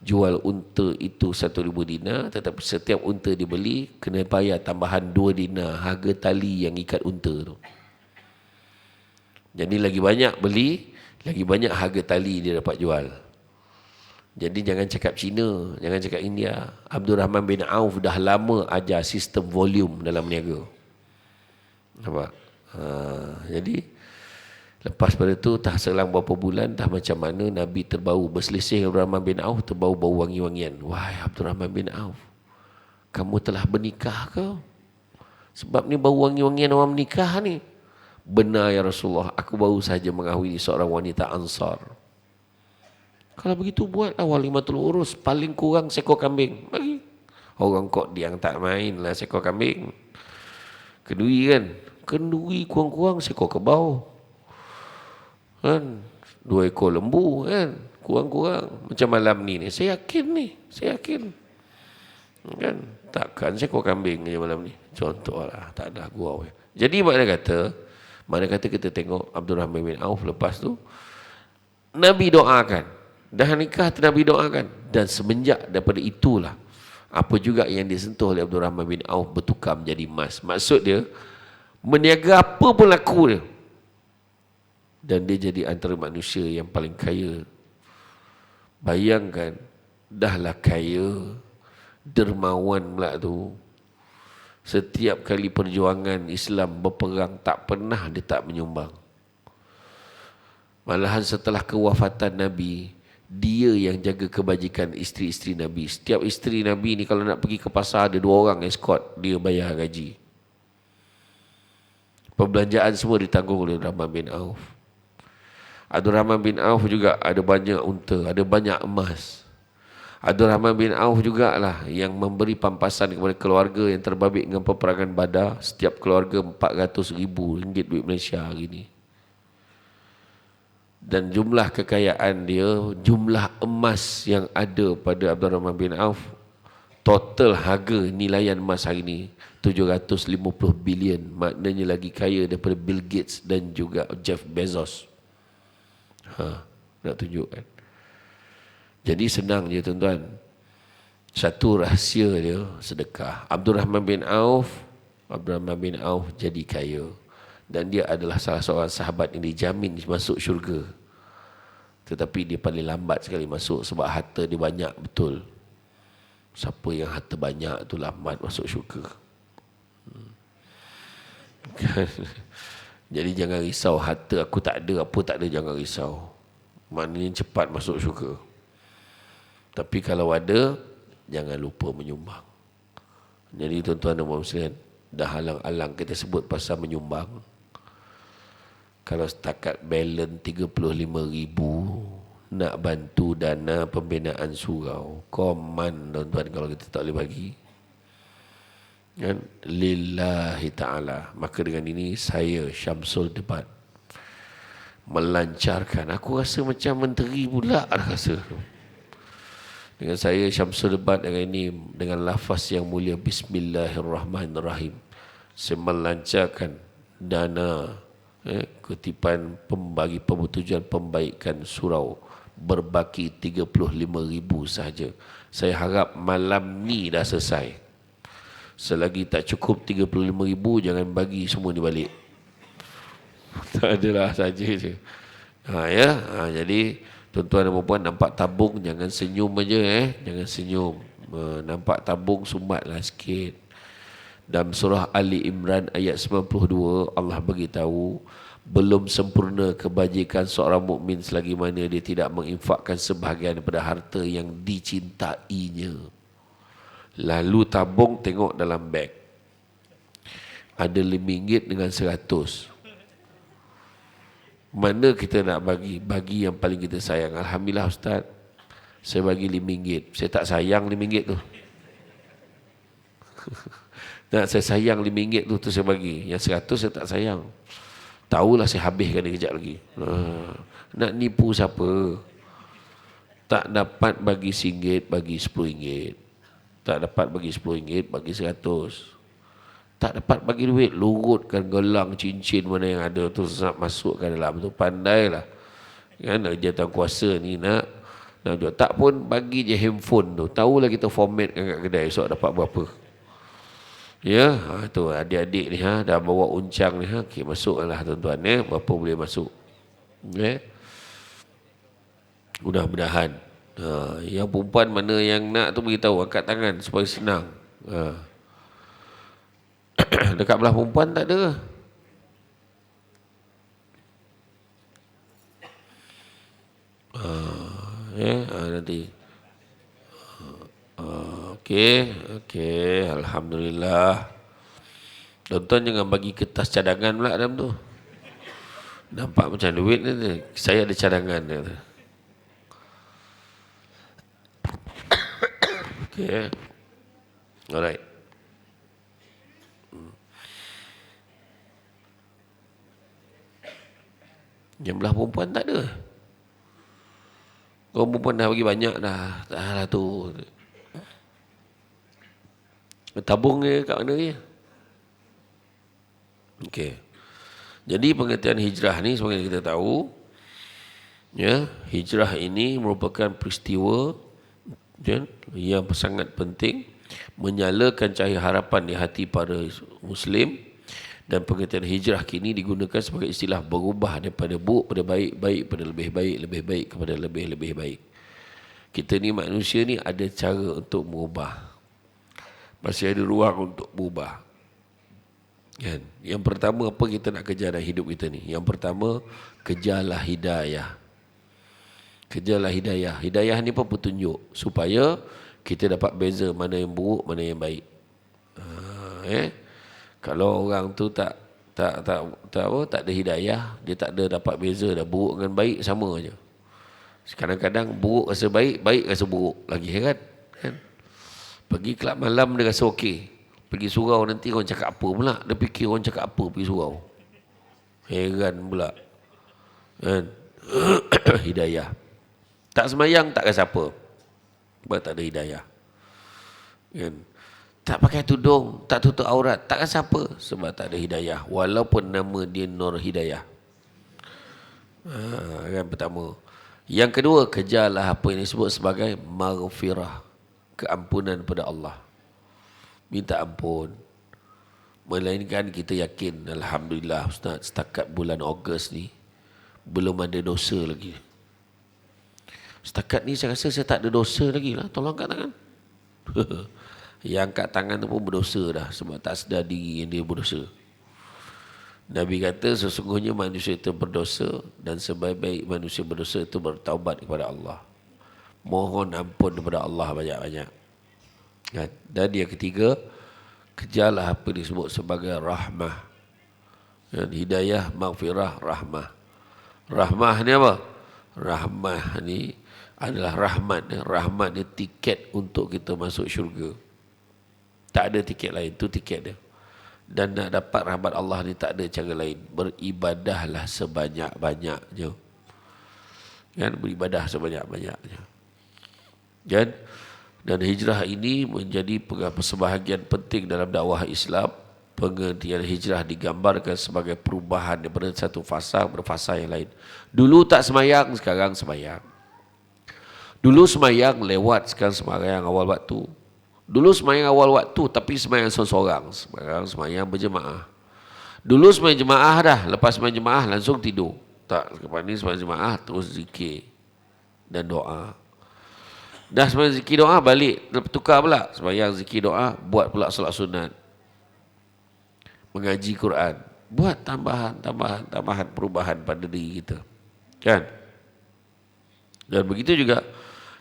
jual unta itu 1,000 dinar, tetapi setiap unta dibeli kena bayar tambahan 2 dinar harga tali yang ikat unta tu. Jadi lagi banyak beli, lagi banyak harga tali dia dapat jual. Jadi jangan cakap Cina, jangan cakap India. Abdul Rahman bin Auf dah lama ajar sistem volume dalam berniaga. Nampak? Jadi lepas pada tu tak selang berapa bulan, dah macam mana Nabi terbau berselisih Abdul Rahman bin Auf, terbau bau wangi-wangian. Wahai Abdul Rahman bin Auf, kamu telah bernikah ke? Sebab ni bau wangi-wangian orang menikah ni. Benar ya Rasulullah, aku baru saja mengahwini seorang wanita Ansar. Kalau begitu buatlah walimatul urus, paling kurang seekor kambing. Bagi. Orang kok diang tak main lah seekor kambing. Kenduri kan? Kenduri kurang-kurang seekor kebau. Kan? 2 ekor lembu kan? Kurang-kurang. Macam malam ni saya yakin. Kan? Takkan seekor kambing je malam ni. Contohlah, tak ada gurau. Jadi mana kata kita tengok Abdul Rahman bin Auf lepas tu Nabi doakan. Dah nikah Nabi doakan. Dan semenjak daripada itulah apa juga yang disentuh oleh Abdul Rahman bin Auf bertukar menjadi emas. Maksud dia meniaga apa pun laku dia. Dan dia jadi antara manusia yang paling kaya. Bayangkan, dahlah kaya, dermawan pula tu. Setiap kali perjuangan Islam berperang, tak pernah dia tak menyumbang. Malahan setelah kewafatan Nabi, dia yang jaga kebajikan isteri-isteri Nabi. Setiap isteri Nabi ni kalau nak pergi ke pasar, ada 2 orang escort, dia bayar gaji. Perbelanjaan semua ditanggung oleh Rahman bin Auf. Abdul Rahman bin Auf juga ada banyak unta, ada banyak emas. Abdul Rahman bin Auf jugalah yang memberi pampasan kepada keluarga yang terbabit dengan peperangan Badar. Setiap keluarga RM400,000 duit Malaysia hari ni. Dan jumlah kekayaan dia, jumlah emas yang ada pada Abdul Rahman bin Auf, total harga nilaian emas hari ni 750 bilion. Maknanya lagi kaya daripada Bill Gates dan juga Jeff Bezos. Nak tunjukkan. Jadi senang je tuan-tuan. Satu rahsia dia sedekah. Abdul Rahman bin Auf jadi kaya. Dan dia adalah salah seorang sahabat yang dijamin masuk syurga. Tetapi dia paling lambat sekali masuk sebab harta dia banyak betul. Siapa yang harta banyak tu lambat masuk syurga. Jadi jangan risau, harta aku tak ada, apa tak ada, jangan risau. Maknanya cepat masuk syurga. Tapi kalau ada, jangan lupa menyumbang. Jadi tuan-tuan dan puan sekalian, dah halang-halang kita sebut pasal menyumbang. Kalau setakat balance 35,000 nak bantu dana pembinaan surau, koman tuan-tuan kalau kita tak boleh bagi. Kan? Lillahi ta'ala. Maka dengan ini saya Syamsul Debat melancarkan. Aku rasa macam menteri pula rasa. Dengan saya Syamsul Debat dengan ini, dengan lafaz yang mulia Bismillahirrahmanirrahim, saya melancarkan dana kutipan pembagi pertujuan pembaikan surau berbaki 35,000 sahaja. Saya harap malam ni dah selesai. Selagi tak cukup 35,000, jangan bagi semua ni balik. Tak adalah saja je. Jadi Tuan-tuan dan puan nampak tabung jangan senyum aja jangan senyum. Nampak tabung sumbatlah sikit. Dalam surah Ali Imran ayat 92 Allah beritahu belum sempurna kebajikan seorang mukmin selagi mana dia tidak menginfakkan sebahagian daripada harta yang dicintainya. Lalu tabung tengok dalam beg. Ada RM5 dengan 100. Mana kita nak bagi? Bagi yang paling kita sayang. Alhamdulillah Ustaz, saya bagi RM5. Saya tak sayang RM5 tu. Nak saya sayang RM5 tu saya bagi. Yang 100 saya tak sayang. Tahulah saya habiskan dia kejap lagi. Nak nipu siapa? Tak dapat bagi RM1, bagi RM10. Tak dapat bagi RM10, bagi RM100. Tak dapat bagi duit, lurutkan gelang cincin mana yang ada tu nak masukkan dalam tu. Pandailah. Kan jawatan kuasa ni nak jual. Tak pun bagi je handphone tu. Tahulah kita formatkan kat kedai esok dapat berapa. Ya, tu adik-adik ni dah bawa uncang ni okey, masukkanlah tuan-tuan berapa boleh masuk. Okey. Mudah-mudahan. Yang perempuan mana yang nak tu beritahu, angkat tangan supaya senang. Dekat belah perempuan tak ada ke? Nanti. Okey. Alhamdulillah. Tuan-tuan jangan bagi kertas cadangan pula dalam tu. Nampak macam duit ni. Saya ada cadangan dia tu. Okey. Alright. Yang belah perempuan tak ada. Kau perempuan dah bagi banyak dah. Dah lah tu. Tabung dia kat mana dia? Okey. Jadi pengertian hijrah ni sebagai kita tahu, ya, hijrah ini merupakan peristiwa yang sangat penting menyalakan cahaya harapan di hati para Muslim. Dan pengertian hijrah kini digunakan sebagai istilah berubah daripada buruk pada baik, baik pada lebih baik, lebih baik kepada lebih baik. Kita ni manusia ni ada cara untuk berubah. Masih ada ruang untuk berubah. Kan? Yang pertama apa kita nak kejar dalam hidup kita ni? Yang pertama, kejarlah hidayah. Kejarlah hidayah. Hidayah ni pun petunjuk supaya kita dapat beza mana yang buruk, mana yang baik. Kalau orang tu tak ada hidayah, dia tak ada dapat beza dah buruk dengan baik sama aja. Kadang-kadang buruk rasa baik, baik rasa buruk lagi kan? Pergi kelab malam dia rasa okey. Pergi surau nanti orang cakap apa pula? Dia fikir orang cakap apa pergi surau. Heran pula. Kan? Hidayah. Tak semayang tak rasa apa. Sebab tak ada hidayah. Kan? Tak pakai tudung, tak tutup aurat, tak rasa apa sebab tak ada hidayah. Walaupun nama dia Nur Hidayah. Yang pertama. Yang kedua, kejarlah apa yang disebut sebagai maghfirah, keampunan pada Allah. Minta ampun. Melainkan kita yakin, alhamdulillah Ustaz, setakat bulan Ogos ni belum ada dosa lagi. Setakat ni saya rasa saya tak ada dosa lagi lah. Tolong angkat tangan. Yang angkat tangan tu pun berdosa dah sebab tak sedar diri yang dia berdosa. Nabi kata sesungguhnya manusia itu berdosa dan sebaik-baik manusia berdosa itu bertaubat kepada Allah. Mohon ampun kepada Allah banyak-banyak. Dan yang ketiga, kejarlah apa disebut sebagai rahmah. Hidayah, maghfirah, rahmah. Rahmah ni apa? Rahmah ni adalah rahmat. Rahmat ni tiket untuk kita masuk syurga. Tak ada tiket lain, tu tiket dia. Dan nak dapat rahmat Allah ni tak ada cara lain. Beribadahlah sebanyak-banyaknya. Kan? Beribadah sebanyak-banyaknya. Kan? Dan hijrah ini menjadi sebahagian penting dalam dakwah Islam. Pengertian hijrah digambarkan sebagai perubahan daripada satu fasa berfasa yang lain. Dulu tak semayang, sekarang semayang. Dulu semayang lewat, sekarang semayang awal waktu. Dulu semayang awal waktu tapi semayang seorang-seorang. Sekarang semayang berjemaah. Dulu semayang jemaah dah, lepas semayang jemaah langsung tidur. Tak, lepas ni semayang jemaah terus zikir. dan doa. Dah sembahyang zikir doa balik, tukar pula. Sembahyang zikir doa, buat pula solat sunat. Mengaji Quran. Buat tambahan perubahan pada diri kita. Kan? Dan begitu juga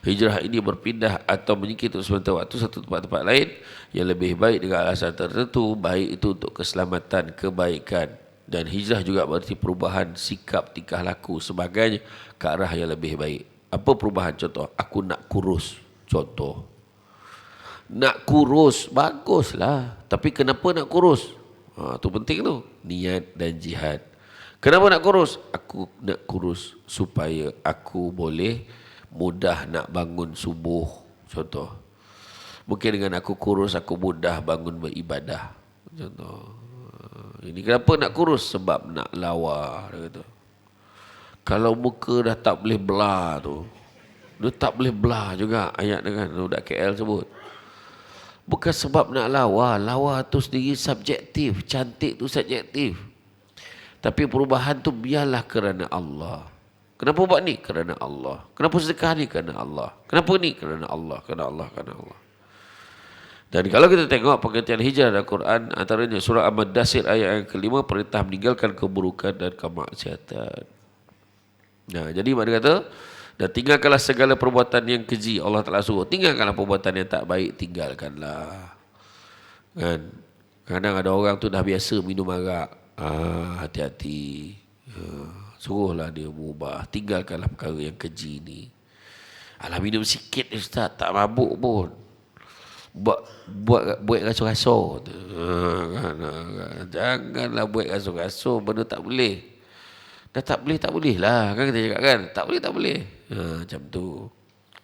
hijrah ini berpindah atau menyingkir untuk sementara waktu satu tempat-tempat lain yang lebih baik dengan alasan tertentu, baik itu untuk keselamatan, kebaikan. Dan hijrah juga berarti perubahan sikap, tingkah laku, sebagainya ke arah yang lebih baik. Apa perubahan? Contoh, aku nak kurus. Contoh. Nak kurus, baguslah. Tapi kenapa nak kurus? Itu penting tu. Niat dan jihad. Kenapa nak kurus? Aku nak kurus supaya aku boleh mudah nak bangun subuh. Contoh. Mungkin dengan aku kurus, aku mudah bangun beribadah. Contoh. Ini kenapa nak kurus? Sebab nak lawa. Dia kata. Kalau muka dah tak boleh belah tu. Dia tak boleh belah juga ayat dia kan. Budak KL sebut. Bukan sebab nak lawa. Lawa tu sendiri subjektif. Cantik tu subjektif. Tapi perubahan tu biarlah kerana Allah. Kenapa buat ni? Kerana Allah. Kenapa sedekah ni? Kerana Allah. Kenapa ni? Kerana Allah. Kerana Allah. Kerana Allah. Dan kalau kita tengok pengertian hijrah dalam Quran, antaranya surah Al-Mudaththir ayat yang kelima, perintah meninggalkan keburukan dan kemaksiatan. Nah, jadi makna kata, dan tinggalkanlah segala perbuatan yang keji. Allah Ta'ala suruh, tinggalkanlah perbuatan yang tak baik, tinggalkanlah. Kan? Kadang ada orang tu dah biasa minum arak. Hati-hati. Suruhlah dia berubah. Tinggalkanlah perkara yang keji ni. Alah, minum sikit Ustaz, tak mabuk pun. Buat rasur-rasur. Janganlah buat rasur-rasur. Benda tak boleh. Dah tak boleh lah. Kan kita cakap kan. Tak boleh. Macam tu.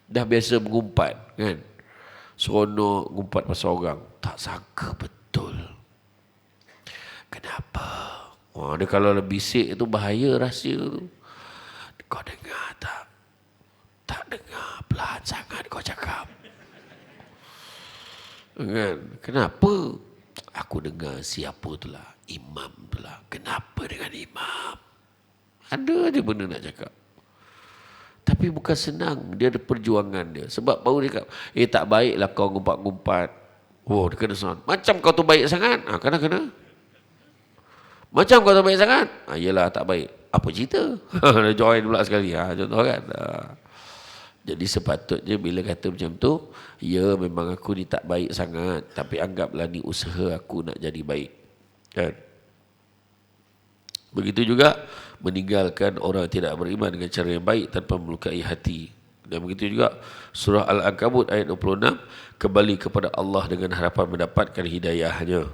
Dah biasa mengumpat. Kan. Seronok ngumpat pasal orang. Tak sangka betul. Kenapa? Dia kalau lebih bisik itu bahaya rahsia tu. Kau dengar tak? Tak dengar. Pelan sangat kau cakap. Kan? Kenapa? Aku dengar siapa tu lah. Imam tu lah. Kenapa dengan imam? Ada aja benda nak cakap. Tapi bukan senang. Dia ada perjuangan dia. Sebab baru dia cakap, tak baiklah kau ngumpat-ngumpat. Dia kena sound. Macam kau tu baik sangat. Kena. Macam kau tak baik sangat. Yelah tak baik. Apa cerita? Dia join pula sekali. Contoh kan. Jadi sepatutnya bila kata macam tu, ya memang aku ni tak baik sangat. Tapi anggaplah ni usaha aku nak jadi baik. Kan? Begitu juga meninggalkan orang yang tidak beriman dengan cara yang baik tanpa melukai hati. Dan begitu juga surah Al-Ankabut ayat 26. Kembali kepada Allah dengan harapan mendapatkan hidayahnya.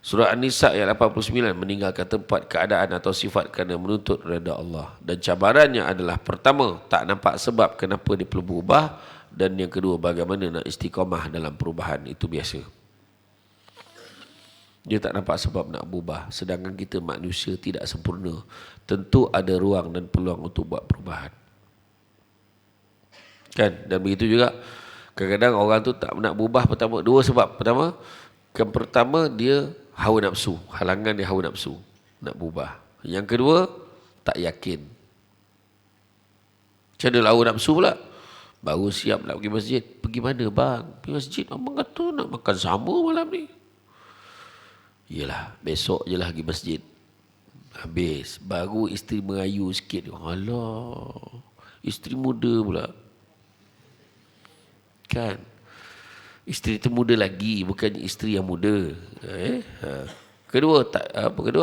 Surah An-Nisa ayat 89, meninggalkan tempat, keadaan atau sifat kerana menuntut redha Allah. Dan cabarannya adalah pertama, tak nampak sebab kenapa dia perlu berubah. Dan yang kedua, bagaimana nak istiqamah dalam perubahan. Itu biasa. Dia tak nampak sebab nak berubah. Sedangkan kita manusia tidak sempurna. Tentu ada ruang dan peluang untuk buat perubahan. Kan? Dan begitu juga, kadang-kadang orang tu tak nak berubah pertama. Dua sebab. Pertama, dia hawa nafsu. Halangan dia hawa nafsu. Nak berubah. Yang kedua, tak yakin. Macam mana hawa nafsu pula? Baru siap nak pergi masjid. Pergi mana bang? Pergi masjid. Abang kata nak makan sama malam ni. Yelah, besok je lah pergi masjid. Habis. Baru isteri merayu sikit. Alah. Isteri muda pula. Kan? Isteri tu muda lagi, bukan isteri yang muda. Kedua,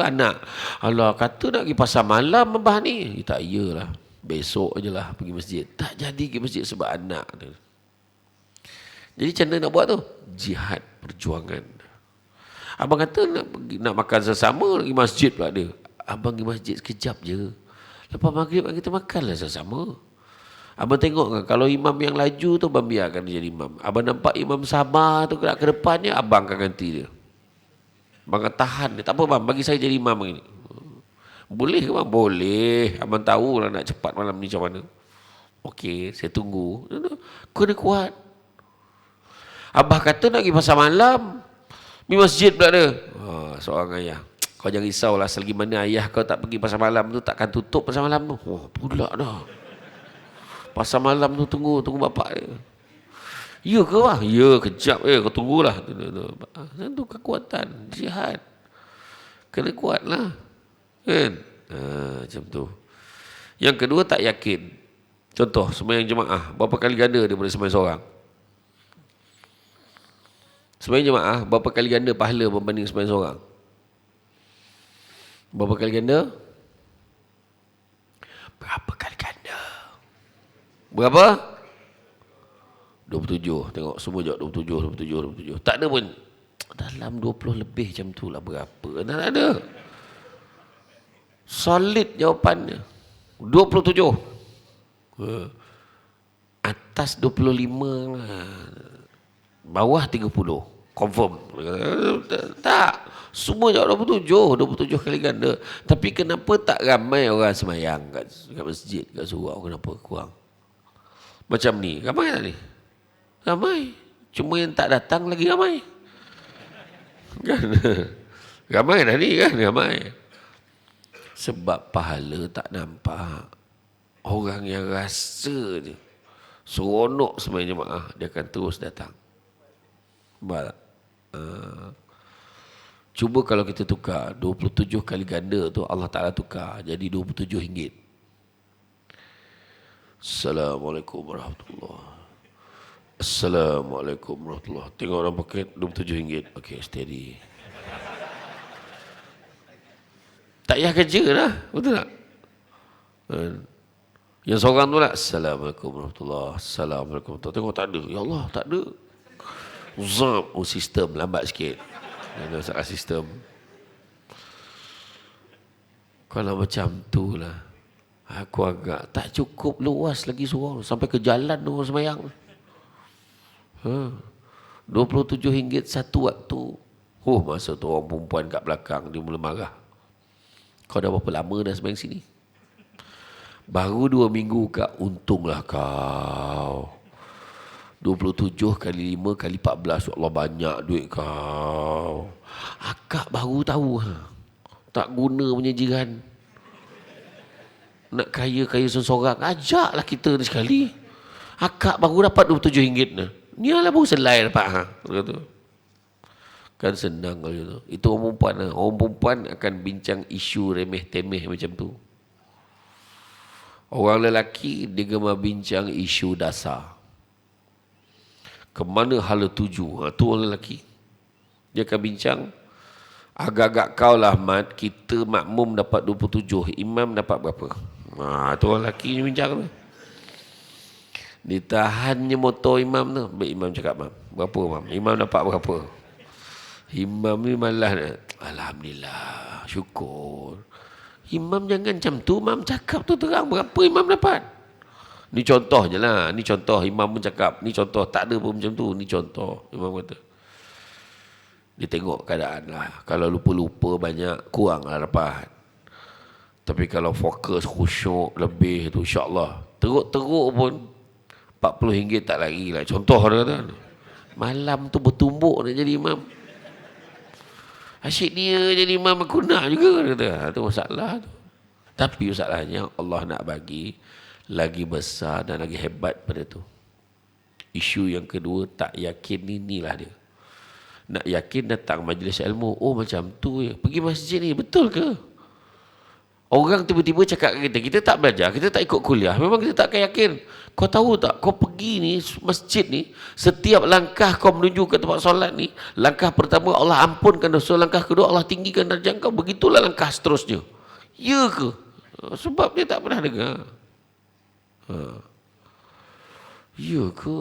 anak. Alah, kata nak pergi pasar malam abah ni. Tak iyalah. Besok je lah pergi masjid. Tak jadi pergi masjid sebab anak tu. Jadi macam mana nak buat tu? Jihad, perjuangan. Abang kata nak makan sesama, pergi masjid pula dia. Abang pergi masjid sekejap je. Lepas maghrib kita makanlah sesama. Abang tengok kan, kalau imam yang laju tu, abang biarkan dia jadi imam. Abang nampak imam sabar tu ke depannya, abang akan ganti dia. Abang akan tahan dia. Tak apa bang, bagi saya jadi imam begini. Boleh ke bang? Boleh. Abang tahulah nak cepat malam ni macam mana. Okey, saya tunggu. Kena kuat. Abah kata nak pergi pasar malam. Pergi masjid pula dia. Seorang ayah. Kau jangan risaulah, selagi mana ayah kau tak pergi pasar malam tu, takkan tutup pasar malam tu. Pula dah. Pasar malam tu tunggu bapak dia. Ya ke wah? Ya, kejap kau tunggulah. Itu kekuatan jihad. Kena kuatlah. Kan? Macam tu. Yang kedua, tak yakin. Contoh, sembahyang jemaah. Berapa kali ganda daripada sembahyang seorang? Sembahyang jemaah, berapa kali ganda pahala berbanding sembahyang seorang? Berapa kali ganda? Berapa kali ganda? Berapa? 27. Tengok, semua jawab 27. Tak ada pun. Dalam 20 lebih macam tu lah. Berapa? Tak ada. Solid jawapannya. 27. Atas 25 lah. Bawah 30. Confirm. Tak. Semua jawab 27 kali ganda. Tapi kenapa tak ramai orang semayang kat masjid, kat surau? Kenapa kurang? Macam ni. Ramai tak ni? Ramai. Cuma yang tak datang lagi ramai. Kan? Ramai dah ni kan? Ramai. Sebab pahala tak nampak. Orang yang rasa je seronok semayang jemaah, dia akan terus datang. Nampak tak? Cuba kalau kita tukar 27 kali ganda tu, Allah Ta'ala tukar jadi RM27. Assalamualaikum warahmatullahi. Assalamualaikum warahmatullahi. Tengok orang paket RM27. Okey, steady. Tak payah kerja dah. Betul tak? Yang seorang tu lah, Assalamualaikum warahmatullahi. Assalamualaikum warahmatullahi. Tengok tak ada. Ya Allah, tak ada. Zap. Oh, sistem lambat sikit. Ada masalah sistem. Kalau macam tu lah, aku agak tak cukup luas lagi surau. Sampai ke jalan orang semayang. RM27 satu waktu. Masa tu orang perempuan kat belakang, dia mula marah. Kau dah berapa lama dah semayang sini? Baru 2 minggu kak. Untunglah kau. 27 kali 5 kali 14. Allah, banyak duit kau. Akak baru tahu. Tak guna punya jiran. Nak kaya seorang. Ajaklah kita ni sekali. Akak baru dapat RM27 ni. Ni lah baru selai dapat. Kata. Kan senang kalau itu. Itu orang perempuan. Orang perempuan akan bincang isu remeh-temeh macam tu. Orang lelaki dia gemar bincang isu dasar. Kemana hala tuju? Tu orang lelaki. Dia akan bincang. Agak-agak kau lah Mat, kita makmum dapat 27, imam dapat berapa? Tu orang lelaki ni bincang tu. Ditahannya motor imam tu. Baik, imam cakap, Mam, berapa Mam? Imam dapat berapa? Imam ni malah, Alhamdulillah, syukur. Imam jangan macam tu, Mam cakap tu terang berapa imam dapat. Ni contoh je lah. Ni contoh. Imam pun cakap. Ni contoh. Tak ada pun macam tu. Ni contoh. Imam kata. Dia tengok keadaan lah. Kalau lupa-lupa banyak, kurang lah dapat. Tapi kalau fokus, khusyuk, lebih tu, insyaAllah. Teruk-teruk pun, RM40 tak lagi lah. Contoh dia kata. Malam tu bertumbuk nak jadi imam. Asyik dia jadi imam, aku nak juga. Kata. Itu masalah tu. Tapi masalahnya, Allah nak bagi lagi besar dan lagi hebat pada tu. Isu yang kedua, tak yakin ni, inilah dia. Nak yakin datang majlis ilmu. Oh macam tu ya. Pergi masjid ni, betul ke? Orang tiba-tiba cakap ke kita, kita tak belajar, kita tak ikut kuliah, memang kita tak akan yakin. Kau tahu tak, kau pergi ni, masjid ni, setiap langkah kau menuju ke tempat solat ni, langkah pertama Allah ampunkan dosa, langkah kedua Allah tinggikan darjah kau, begitulah langkah seterusnya. Ya ke? Sebab dia tak pernah dengar. Ya ke?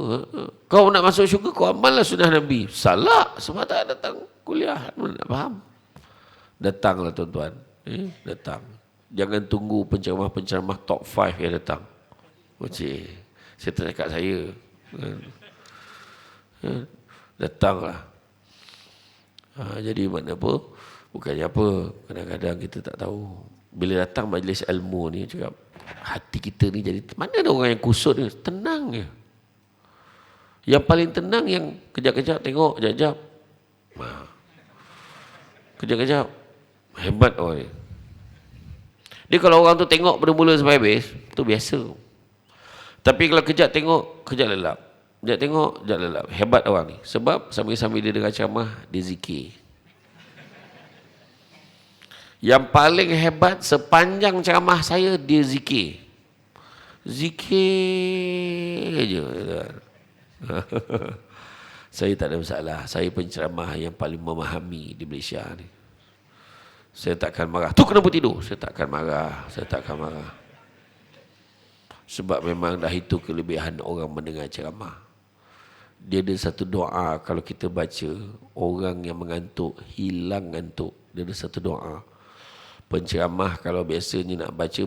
Kau nak masuk syurga, kau amallah sunnah Nabi. Salah, sebab tak datang kuliah. Mana nak faham? Datanglah tuan-tuan. Datang. Jangan tunggu penceramah-penceramah top 5 yang datang. Cik, saya tak cakap saya. Datanglah. Jadi mana apa? Bukannya apa. Kadang-kadang kita tak tahu. Bila datang majlis ilmu ni, cakap, hati kita ni jadi, mana ada orang yang kusut ni? Tenang je. Yang paling tenang yang kejap-kejap tengok, kejap-kejap. Kejap-kejap. Hebat orang ni. Dia kalau orang tu tengok pada mula sampai habis, tu biasa. Tapi kalau kejap tengok, kejap lelap. Kejap tengok, kejap lelap. Hebat orang ni. Sebab sambil-sambil dia dengar ceramah, dia zikir. Yang paling hebat sepanjang ceramah saya, dia zikir. Zikir je. Saya tak ada masalah. Saya penceramah yang paling memahami di Malaysia ni. Saya takkan marah. Tu kenapa tidur? Saya takkan marah. Saya takkan marah. Sebab memang dah itu kelebihan orang mendengar ceramah. Dia ada satu doa kalau kita baca, orang yang mengantuk hilang ngantuk. Dia ada satu doa. Penceramah kalau biasanya nak baca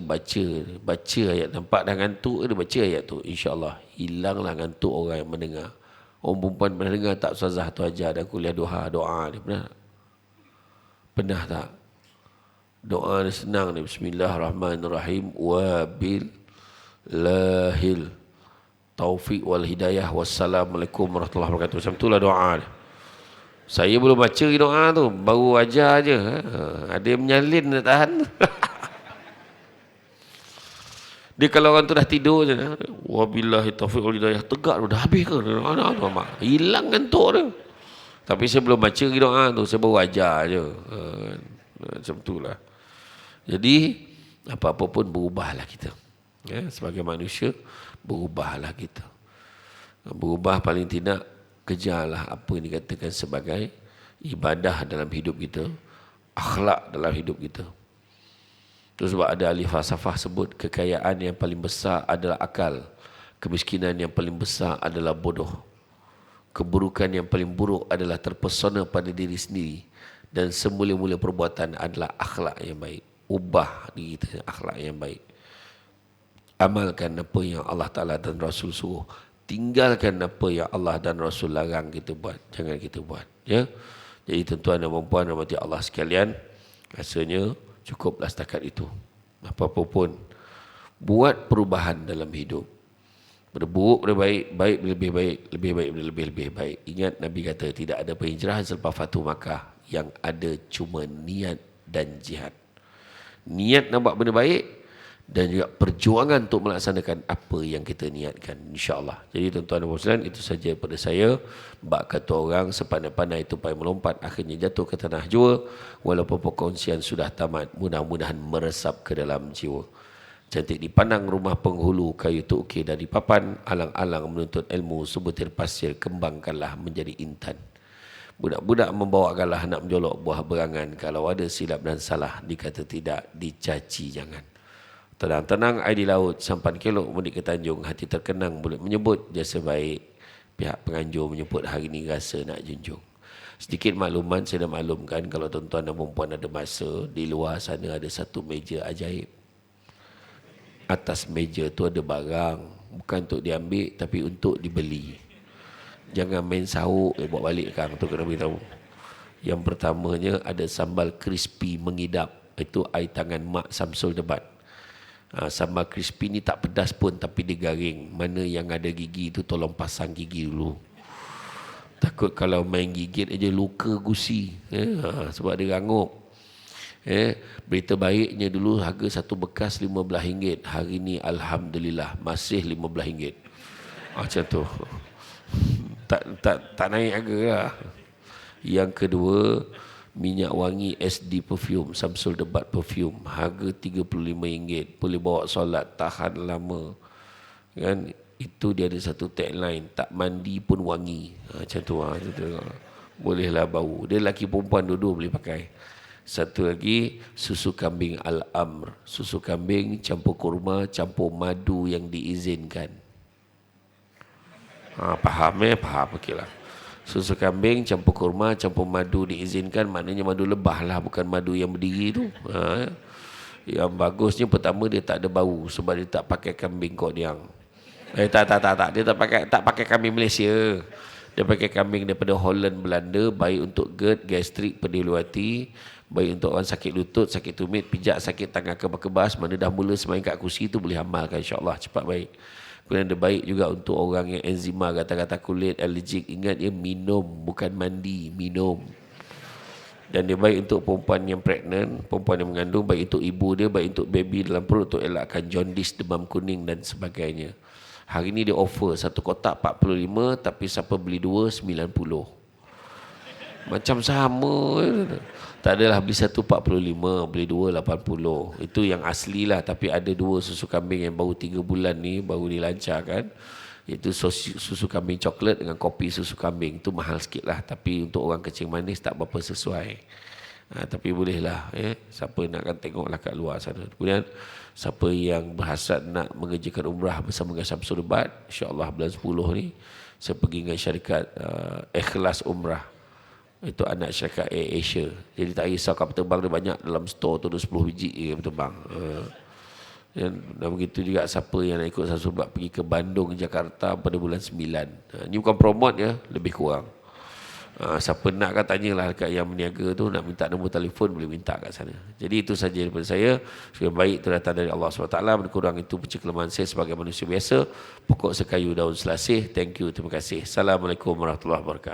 ayat, nampak dah ngantuk, dia baca ayat tu, insya-Allah hilanglah ngantuk orang yang mendengar. Orang perempuan pernah dengar tak ustazah tu ajar dan kuliah doa dia pernah? Pernah tak? Doa dia senang ni, bismillahirrahmanirrahim, wabil lahil taufiq wal hidayah, wassalamualaikum warahmatullahi wabarakatuh. Macam itulah doa dia. Saya belum baca doa tu, baru ajar je. Ada yang menyalin, dia tahan. Dia kalau orang tu dah tidur je, wabillahi taufiq wal hidayah, tegak tu, dah habis ke? Hilang ngantuk dia. Tapi saya belum baca doa tu, saya baru ajar je. Macam itulah. Jadi, apa-apa pun berubahlah kita. Ya, sebagai manusia, berubahlah kita. Berubah paling tidak, kejarlah apa yang dikatakan sebagai ibadah dalam hidup kita, akhlak dalam hidup kita. Terus sebab ada ahli falsafah sebut, kekayaan yang paling besar adalah akal, kemiskinan yang paling besar adalah bodoh, keburukan yang paling buruk adalah terpesona pada diri sendiri, dan semula-mula perbuatan adalah akhlak yang baik. Ubah diri kita akhlak yang baik. Amalkan apa yang Allah Ta'ala dan Rasul suruh. Tinggalkan apa yang Allah dan Rasul larang kita buat. Jangan kita buat. Ya? Jadi tuan-tuan dan puan-puan rahmati Allah sekalian, rasanya cukuplah setakat itu. Apa-apa pun, buat perubahan dalam hidup. Berburuk pada baik, baik lebih baik, lebih baik lebih baik. Ingat Nabi kata, tidak ada penghijrahan selepas Fatu Makkah. Yang ada cuma niat dan jihad. Niat nak buat benda baik, dan juga perjuangan untuk melaksanakan apa yang kita niatkan, insya-Allah. Jadi tuan-tuan dan puan-puan, itu saja daripada saya. Bak kata orang, sepandai-pandai tupai melompat, akhirnya jatuh ke tanah jua. Walaupun perkongsian sudah tamat, mudah-mudahan meresap ke dalam jiwa. Cantik dipandang rumah penghulu, kayu tu ukir dari papan, alang-alang menuntut ilmu, sebutir pasir kembangkanlah menjadi intan. Budak-budak membawa galah nak menjolok buah berangan, kalau ada silap dan salah, dikata tidak, dicaci jangan. Tenang-tenang air di laut, sampan kelok mudik ke Tanjung, hati terkenang boleh menyebut jasa baik. Pihak penganjur menyebut hari ini rasa nak junjung. Sedikit makluman, saya dah maklumkan kalau tuan-tuan dan perempuan ada masa, di luar sana ada satu meja ajaib. Atas meja tu ada barang, bukan untuk diambil tapi untuk dibeli. Jangan main sahuk, bawa balik kang, tu kena beritahu. Yang pertamanya ada sambal crispy mengidap. Itu air tangan Mak Samsul Debat. Sambal crispy ni tak pedas pun tapi dia garing. Mana yang ada gigi tu tolong pasang gigi dulu. Takut kalau main gigit aja luka gusi. Sebab dia rangup. Berita baiknya dulu harga satu bekas RM15. Hari ni Alhamdulillah masih RM15. Macam tu. Tak naik harga lah. Yang kedua, minyak wangi SD perfume, Samsul Debat perfume, harga RM35. Boleh bawa solat, tahan lama. Kan? Itu dia ada satu tagline, tak mandi pun wangi. Macam tu. Bolehlah bau. Dia lelaki perempuan dua-dua boleh pakai. Satu lagi, susu kambing Al-Amr. Susu kambing campur kurma, campur madu yang diizinkan. Faham Faham, okeylah. Susu kambing campur kurma, campur madu diizinkan, maknanya madu lebah lah, bukan madu yang berdiri tu. Yang bagusnya pertama dia tak ada bau sebab dia tak pakai kambing Kodiang. Tak. Dia tak pakai kambing Malaysia. Dia pakai kambing daripada Holland, Belanda, baik untuk GERD, gastrik, pedih hati, baik untuk orang sakit lutut, sakit tumit, pijak, sakit tangan kebas-kebas, mana dah mula semain kat kursi tu boleh amalkan, insya-Allah cepat baik. Kemudian dia baik juga untuk orang yang enzima, kata-kata kulit, alergik. Ingat ya, minum, bukan mandi, minum. Dan dia baik untuk perempuan yang pregnant, perempuan yang mengandung, baik untuk ibu dia, baik untuk baby dalam perut, untuk elakkan jaundice, demam kuning dan sebagainya. Hari ni dia offer satu kotak 45, tapi siapa beli dua 90. Macam sama. Tak adalah beli satu 45, beli dua 80. Itu yang asli lah. Tapi ada dua susu kambing yang baru 3 bulan ni, baru dilancarkan. Iaitu susu kambing coklat dengan kopi susu kambing. Itu mahal sikit lah. Tapi untuk orang kencing manis tak berapa sesuai. Tapi bolehlah. Siapa nak akan tengoklah kat luar sana. Kemudian siapa yang berhasrat nak mengerjakan umrah bersama dengan Syamsul Ubat, insyaAllah bulan 10 ni, saya pergi dengan syarikat Ikhlas Umrah. Itu anak syarikat Air Asia. Jadi tak risau kapal terbang dia banyak dalam store tu ada 10 biji kapal terbang. Dan begitu juga siapa yang nak ikut Syamsul Ubat pergi ke Bandung, Jakarta pada bulan 9. Ini bukan promote ya, lebih kurang. Siapa nak kan tanyalah dekat yang berniaga tu, nak minta nombor telefon boleh minta kat sana. Jadi itu saja daripada saya. Yang baik itu datang dari Allah SWT. Berkurang itu punca kelemahan saya sebagai manusia biasa. Pokok sekayu daun selasih. Thank you, terima kasih. Assalamualaikum warahmatullahi wabarakatuh.